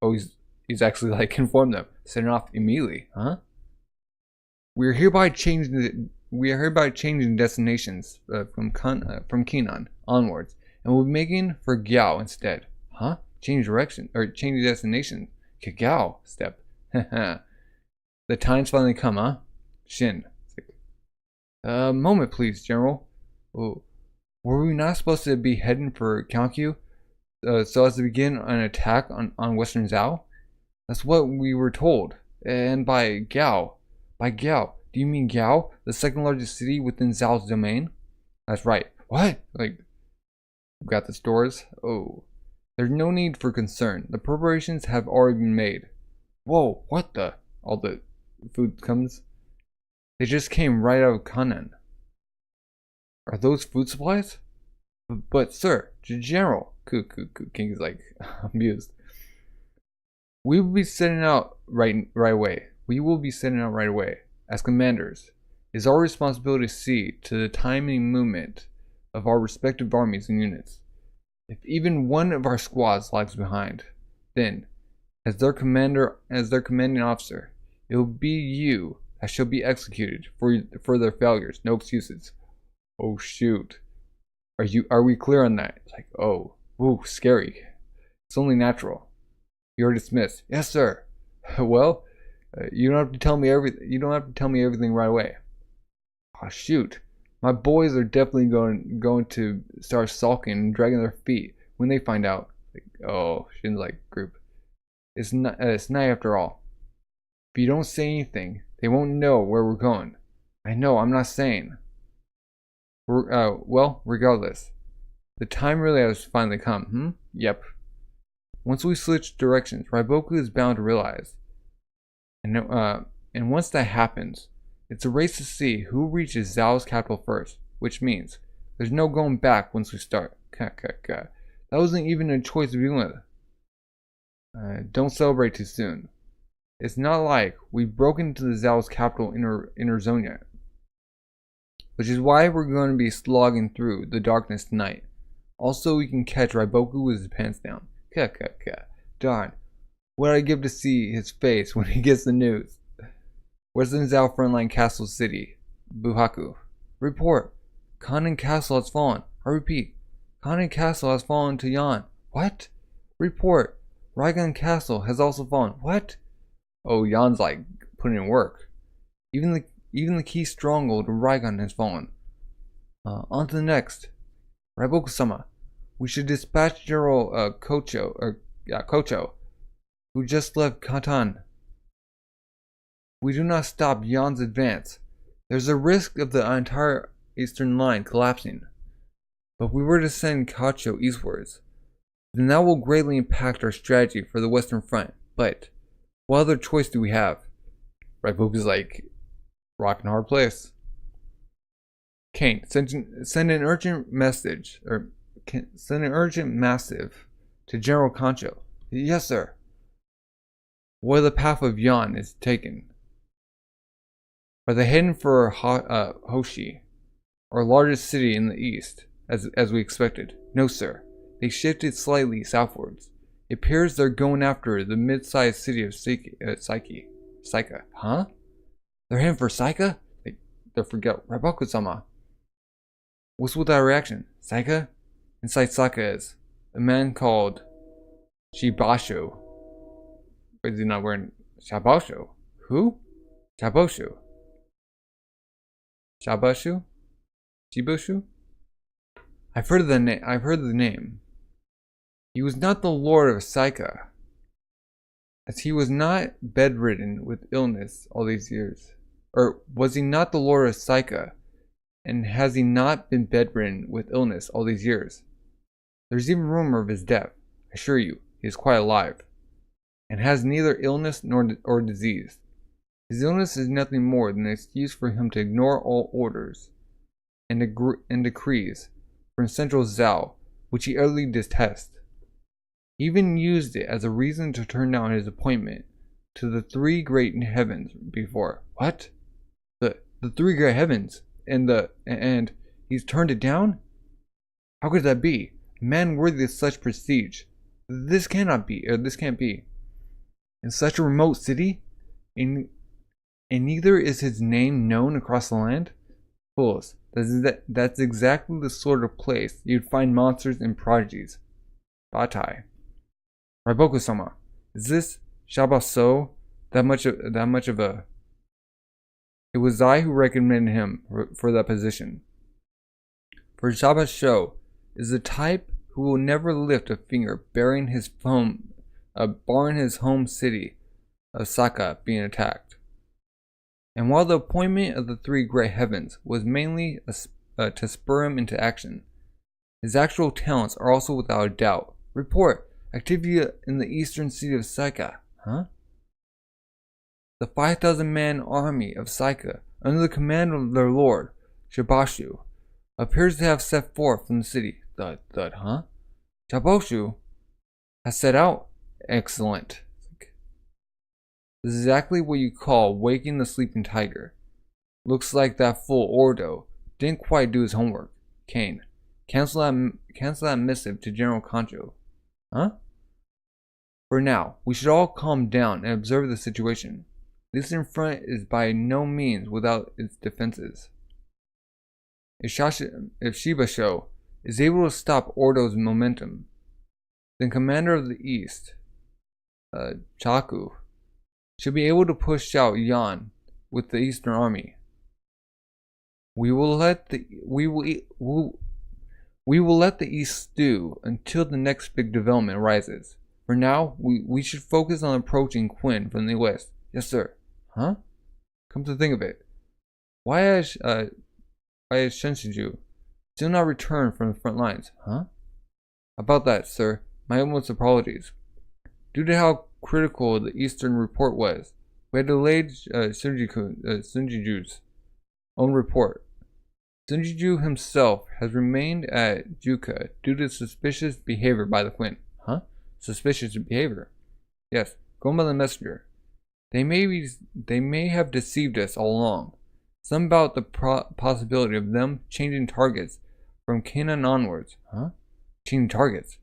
Oh, he's actually informed them. Sent off immediately. Huh? We are hereby changing destinations from Kinnan onwards, and we'll be making for Gao instead. Huh? Change direction or change destination. Gao. Step. The time's finally come, huh? Shin. Moment, please, General. Oh, were we not supposed to be heading for Kankyu, so as to begin an attack on Western Zhao? That's what we were told. And by Gao. By Gao, do you mean Gao, the second largest city within Zhao's domain? That's right. What? Got the stores? Oh. There's no need for concern. The preparations have already been made. Whoa, what the? All the food comes? They just came right out of Kannan. Are those food supplies? But sir, General, King's amused. We will be setting out right away. We will be setting out right away. As commanders, it is our responsibility to see to the timely movement of our respective armies and units. If even one of our squads lags behind, then, as their commanding officer, it will be you that shall be executed for their failures. No excuses. Oh shoot. Are we clear on that? It's oh, ooh, scary. It's only natural. You're dismissed. Yes, sir. Well, you don't have to tell me everything. You don't have to tell me everything right away. Oh shoot. My boys are definitely going to start sulking and dragging their feet when they find out. Oh, Shin's group. It's night after all. If you don't say anything, they won't know where we're going. I know, I'm not saying. Well, regardless. The time really has finally come, Yep. Once we switch directions, Raiboku is bound to realize. And once that happens, it's a race to see who reaches Zhao's capital first, which means there's no going back once we start. That wasn't even a choice to begin with. Don't celebrate too soon. It's not like we've broken into the Zhao's capital inner zone yet. which is why we're going to be slogging through the darkness tonight. Also, we can catch Raiboku with his pants down. Darn. What'd I give to see his face when he gets the news? Western Zhao Frontline Castle City. Buhaku. Report. Kanen Castle has fallen. I repeat. Kanen Castle has fallen to Yan. What? Report. Raigan Castle has also fallen. What? Oh, Yan's like putting in work. Even the key stronghold of Raigan has fallen. On to the next. Raiboku-sama. We should dispatch General Kocho, who just left Katan. We do not stop Yan's advance. There's a risk of the entire eastern line collapsing. But if we were to send Kocho eastwards, then that will greatly impact our strategy for the western front. But what other choice do we have? Raiboku's like, rock and hard place. Kane, send an urgent message, or send an urgent massive to General Concho. Yes, sir. Where the path of Yan is taken. Are they heading for Hoshi, our largest city in the east, as we expected? No, sir. They shifted slightly southwards. It appears they're going after the mid-sized city of Saika. Huh? They're heading for Saika? They forget Raiboku-sama. What's with that reaction? Saika? Inside Saika is a man called Shibasho. Wait, is he not wearing Shabasho? Who? Shaboshu. Shabashu? Shiboshu? I've heard of the name. He was not the lord of Saika, as he was not bedridden with illness all these years. Or was he not the lord of Saika, and has he not been bedridden with illness all these years? There's even rumor of his death. I assure you, he is quite alive, and has neither illness nor disease. His illness is nothing more than an excuse for him to ignore all orders and decrees from Central Zhao, which he utterly detests. He even used it as a reason to turn down his appointment to the three great heavens before. What? The three great heavens? And he's turned it down? How could that be? A man worthy of such prestige. This can't be. In such a remote city? And neither is his name known across the land? Fools. That's exactly the sort of place you'd find monsters and prodigies. Batai. Raiboku-sama, is this Shabaso that much of a... It was I who recommended him for that position. For Shabasho is the type who will never lift a finger barring his home city of Saka being attacked. And while the appointment of the three great heavens was mainly to spur him into action, his actual talents are also without a doubt. Report activity in the eastern city of Saika. Huh? The 5,000-man army of Saika, under the command of their lord, Shabashu, appears to have set forth from the city. Huh? Shabashu has set out. Excellent. This is exactly what you call waking the sleeping tiger. Looks like that fool Ordo didn't quite do his homework. Kane, cancel that missive to General Concho. Huh? For now, we should all calm down and observe the situation. This in front is by no means without its defenses. If Shibasho is able to stop Ordo's momentum, then Commander of the East, Chaku, should be able to push out Yan with the Eastern Army. We will let the East stew until the next big development arises. For now, we should focus on approaching Quinn from the west. Yes, sir. Huh? Come to think of it, why has Shenshiju still not returned from the front lines? Huh? About that, sir, my utmost apologies. Due to how critical the Eastern report was, we had delayed Sunjiju's own report. Sunjiju himself has remained at Juka due to suspicious behavior by the Quinn. Huh? Suspicious behavior? Yes, going by the messenger. They may have deceived us all along. Some about the possibility of them changing targets from Canaan onwards. Huh? Changing targets?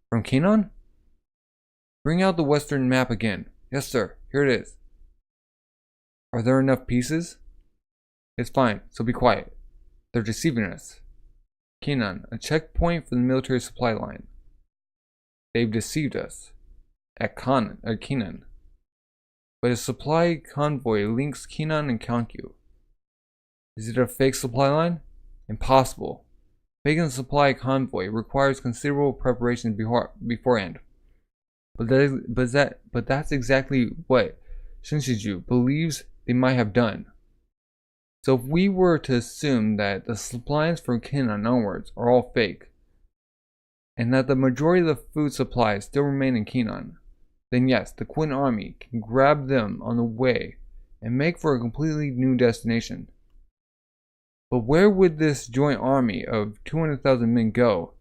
From Canaan? Bring out the western map again. Yes, sir. Here it is. Are there enough pieces? It's fine, so be quiet. They're deceiving us. Canaan, a checkpoint for the military supply line. They've deceived us. At Canaan. But a supply convoy links Canaan and Kanku. Is it a fake supply line? Impossible. Faking a supply convoy requires considerable preparation beforehand. But that's exactly what Shinshiju believes they might have done. So if we were to assume that the supplies from Canaan onwards are all fake, and that the majority of the food supplies still remain in Canaan, then yes, the Qin army can grab them on the way and make for a completely new destination. But where would this joint army of 200,000 men go?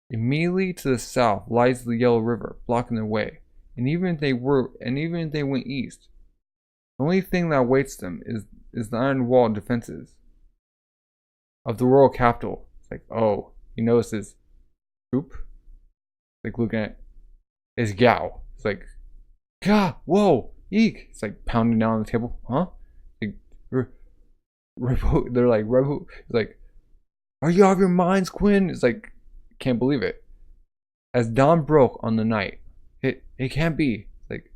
Immediately to the south lies the Yellow River, blocking their way. And even if they went east, the only thing that awaits them is the iron wall defenses of the royal capital. It's like, oh, he notices troop. Like looking at it's Zhao. It's like, God, whoa, eek. It's like pounding down on the table. Huh? Like, they're like, it's like, are you out of your minds, Qin? It's like, can't believe it. As dawn broke on the night, it can't be. It's like,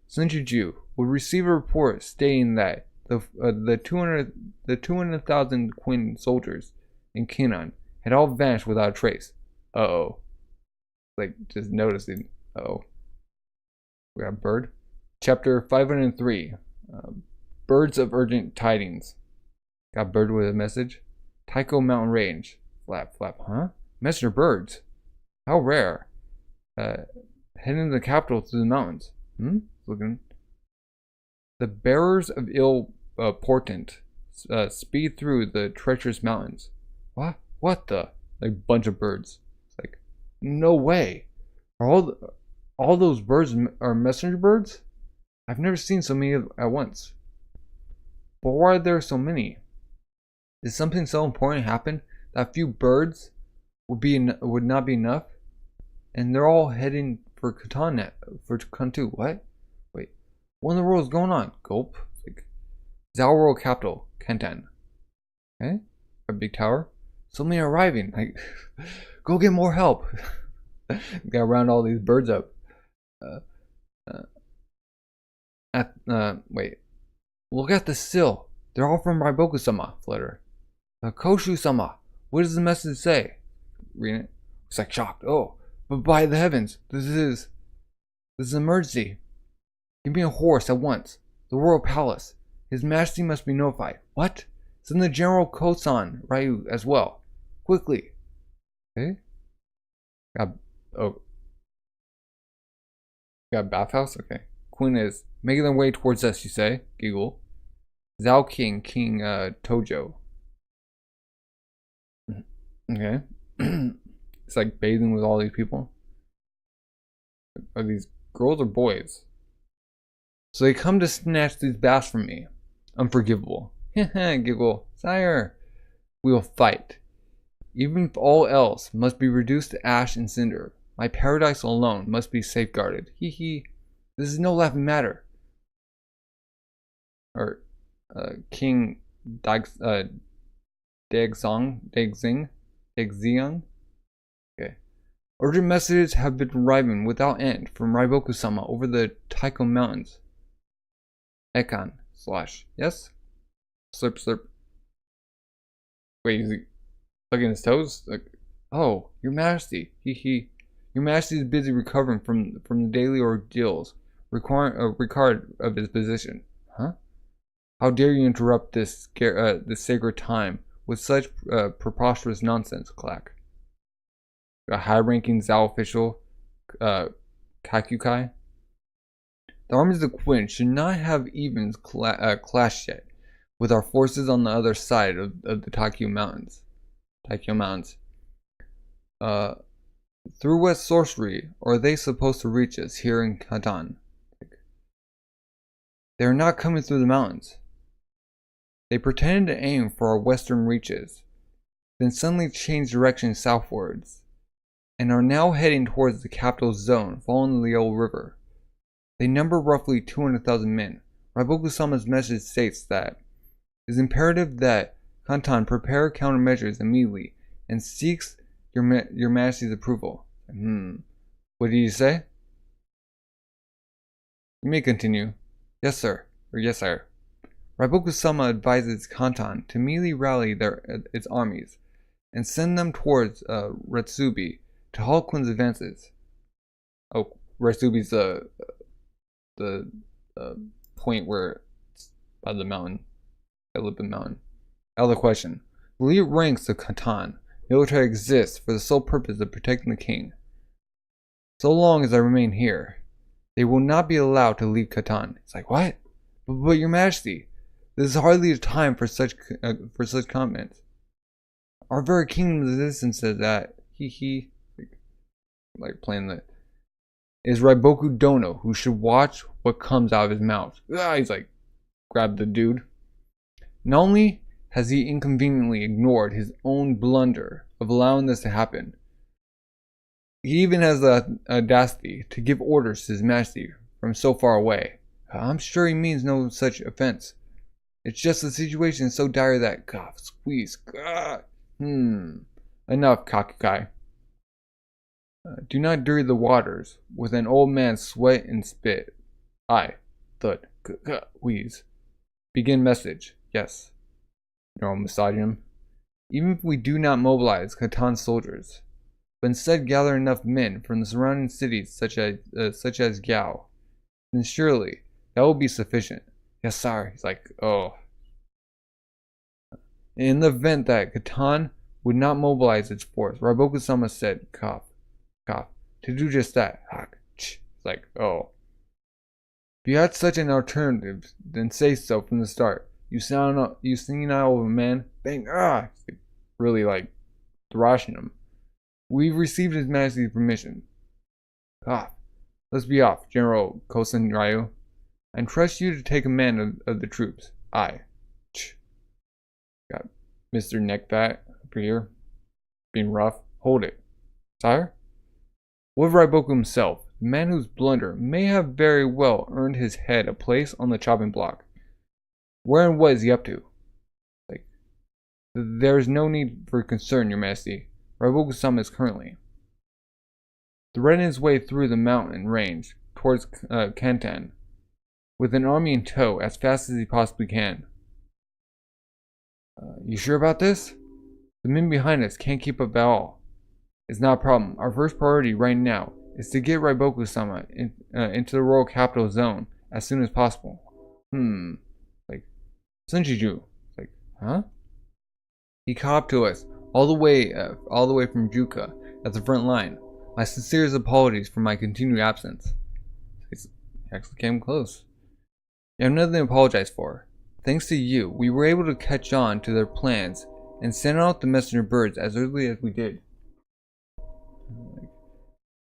Shinshiju would receive a report stating that the 200,000 Qin soldiers in Canaan had all vanished without a trace. Uh-oh. Like, just noticing. Uh-oh. We got bird. Chapter 503. Birds of Urgent Tidings. Got bird with a message. Taiko Mountain Range. Flap, flap, huh? Messenger birds. How rare. Heading to the capital through the mountains. Looking. The bearers of ill portent speed through the treacherous mountains. What the? Like bunch of birds. It's like, no way. Are all those birds are messenger birds? I've never seen so many at once. But why are there so many? Did something so important happen that a few birds would not be enough? And they're all heading for Kantu. What? Wait. What in the world is going on? Gulp. Like, Zhao Royal Capital, Kentan. Okay? A big tower. So many are arriving. Like, go get more help. Gotta round all these birds up. Wait. Look at the sill. They're all from Raiboku-sama. Flutter. Koshu-sama. What does the message say? Reading it. It's like shocked. Oh, but by the heavens, this is an emergency. Give me a horse at once. The royal palace. His Majesty must be notified. What? Send the General Kosan Ryu as well. Quickly. Okay. Got a bathhouse? Okay. Queen is making their way towards us, you say? Giggle. Zhao King Tojo. Okay. It's like bathing with all these people. Are these girls or boys? So they come to snatch these baths from me. Unforgivable. Giggle. Sire. We will fight. Even if all else must be reduced to ash and cinder, my paradise alone must be safeguarded. Hee hee. This is no laughing matter. Or King Degzing. Okay. Urgent messages have been arriving without end from Raiboku-sama over the Taiko Mountains. Ekan / yes? Slurp slurp. Wait, is he plugging his toes? Like, oh, Your Majesty. Hee. Your Majesty is busy recovering from the daily ordeals required of his position. Huh? How dare you interrupt this sacred time with such preposterous nonsense, Clack. A high-ranking Zhao official, Kakukai. The armies of the Qin should not have even clashed yet with our forces on the other side of the Taikyo Mountains. Through what sorcery are they supposed to reach us here in Katan? They are not coming through the mountains. They pretended to aim for our western reaches, then suddenly changed direction southwards, and are now heading towards the capital zone following the Yellow River. They number roughly 200,000 men. Raiboku-sama's message states that it is imperative that Kantan prepare countermeasures immediately and seeks your Majesty's approval. What did you say? You may continue. Yes, sir. Or yes, sir. Raiboku-sama advises Kantan to immediately rally its armies and send them towards Retsubi to halt Quin's advances. Oh, Retsubi's the point where it's by the mountain. Elephant Mountain. Out of the question. The elite ranks of Kantan military exists for the sole purpose of protecting the king. So long as I remain here, they will not be allowed to leave Kantan. It's like, what? But your Majesty, this is hardly a time for such comments. Our very kingdom's existence says that like playing the is Raiboku Dono, who should watch what comes out of his mouth. He's like, grab the dude. Not only has he inconveniently ignored his own blunder of allowing this to happen, he even has the audacity to give orders to his Majesty from so far away. I'm sure he means no such offense. It's just the situation is so dire that, God, squeeze. God. Enough, Kakukai. Do not dirty the waters with an old man's sweat and spit. I, thud, wheeze. Begin message. Yes. Neural misogyny. Even if we do not mobilize Kantan's soldiers, but instead gather enough men from the surrounding cities such as Zhao, then surely that will be sufficient. Yes, sir. He's like, oh. In the event that Kantan would not mobilize its force, Raiboku-sama said, cough, to do just that. It's like, oh. If you had such an alternative, then say so from the start. You senile man. Bang, really like thrashing him. We've received His Majesty's permission. Let's be off, General Kosen Ryu. I trust you to take command of the troops. Aye. Got Mr. Neckfat up here. Being rough. Hold it. Sire? What of Raiboku himself, the man whose blunder may have very well earned his head a place on the chopping block? Where and what is he up to? Like, there is no need for concern, Your Majesty. Raiboku-sama is currently threading his way through the mountain range towards Kantan, with an army in tow as fast as he possibly can. You sure about this? The men behind us can't keep up at all. It's not a problem. Our first priority right now is to get Raiboku-sama into the royal capital zone as soon as possible. Like, Sunshiju. Like, huh? He caught up to us all the way from Juka at the front line. My sincerest apologies for my continued absence. He actually came close. You have nothing to apologize for. Thanks to you, we were able to catch on to their plans and send out the messenger birds as early as we did.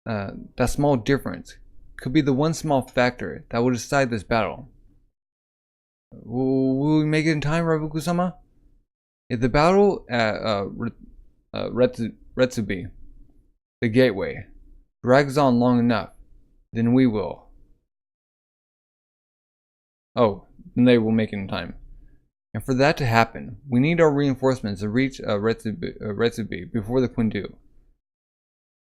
That small difference could be the one small factor that will decide this battle. Will we make it in time, Raiboku-sama? If the battle at Retsubi, the gateway, drags on long enough, then we will. Oh, then they will make it in time. And for that to happen, we need our reinforcements to reach Retsubi before the Queen do.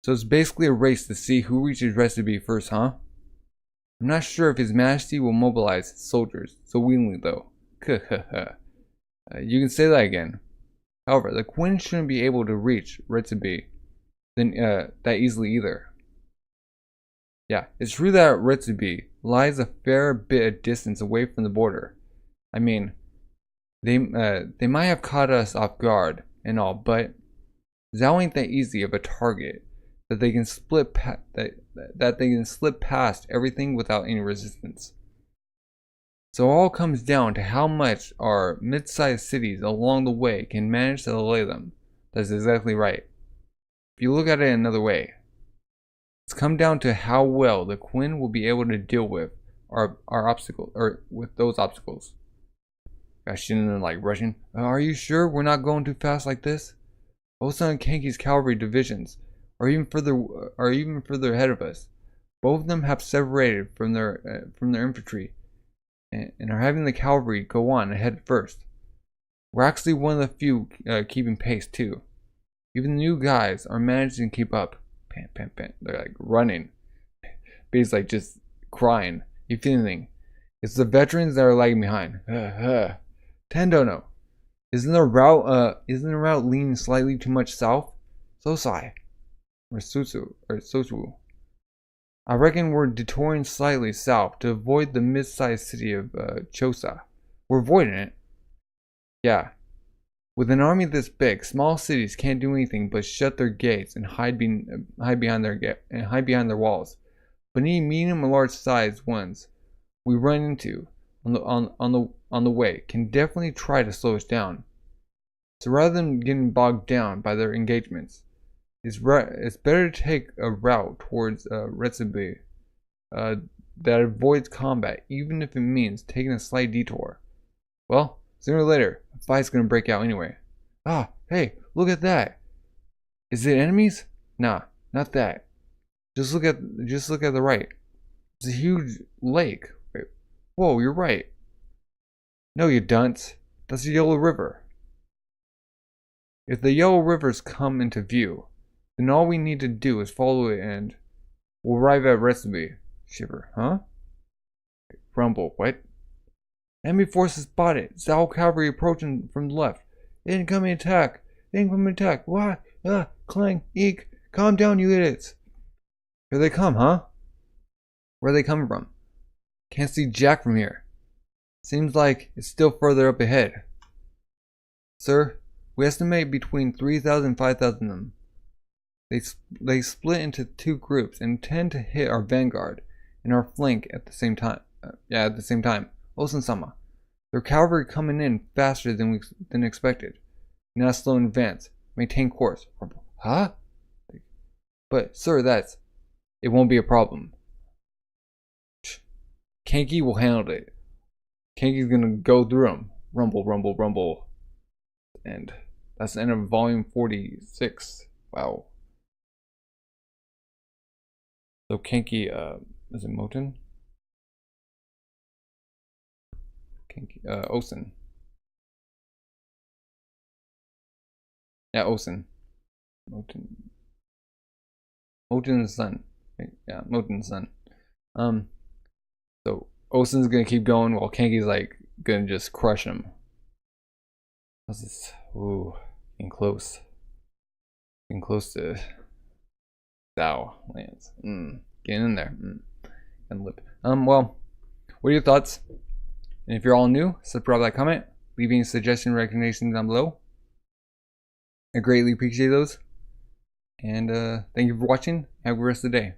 So it's basically a race to see who reaches Retsubi first, huh? I'm not sure if His Majesty will mobilize his soldiers so willingly, though. You can say that again. However, the Queen shouldn't be able to reach Retsubi that easily either. Yeah, it's true that Retsubi lies a fair bit of distance away from the border. I mean, they might have caught us off guard and all, but Zhao ain't that easy of a target that they can slip past everything without any resistance. So it all comes down to how much our mid-sized cities along the way can manage to delay them. That's exactly right. If you look at it another way, it's come down to how well the Queen will be able to deal with our obstacles, or with those obstacles. Shinin like rushing. Are you sure we're not going too fast like this? Osa and Kenki's cavalry divisions are even further ahead of us. Both of them have separated from their infantry and are having the cavalry go on ahead first. We're actually one of the few keeping pace too. Even the new guys are managing to keep up. Pant, pant, pant. They're like running. But he's like just crying. You feel anything? It's the veterans that are lagging behind. Tendono. Isn't the route leaning slightly too much south? Sosai. Or Sosu. I reckon we're detouring slightly south to avoid the mid-sized city of Chosa. We're avoiding it. Yeah. With an army this big, small cities can't do anything but shut their gates and hide behind their walls. But any medium or large sized ones we run into on the way can definitely try to slow us down. So rather than getting bogged down by their engagements, it's better to take a route towards Retsubi that avoids combat, even if it means taking a slight detour. Well, sooner or later, a fight's gonna break out anyway. Ah, hey, look at that! Is it enemies? Nah, not that. Just look at the right. It's a huge lake. Wait, whoa, you're right. No, you dunce. That's the Yellow River. If the Yellow Rivers come into view, then all we need to do is follow it and we'll arrive at Retsubi. Shiver, huh? Rumble, what? Enemy forces spotted. Zhao cavalry approaching from the left. Incoming attack. Incoming attack. What? Ah, clang, eek. Calm down, you idiots. Here they come, huh? Where are they coming from? Can't see jack from here. Seems like it's still further up ahead. Sir, we estimate between 3,000 and 5,000 of them. They split into two groups and intend to hit our vanguard and our flank at the same time. Osen-sama. Their cavalry coming in faster than expected. Now slow in advance. Maintain course. Huh? But sir, it won't be a problem. Kenki will handle it. Kenki's gonna go through them. Rumble, rumble, rumble. And that's the end of volume 46. Wow. So Kenki, is it Moten? Kenki, Osen. Yeah, Osen. Moten's son. Yeah, Moten's son. So Osen's gonna keep going while Kenki's like gonna just crush him. How's this? Ooh, getting close. Getting close to Zhao lands. Getting in there. And lip. Well, what are your thoughts? And if you're all new, subscribe, like, comment, leave any suggestion, recommendations down below. I greatly appreciate those. And thank you for watching. Have a good rest of the day.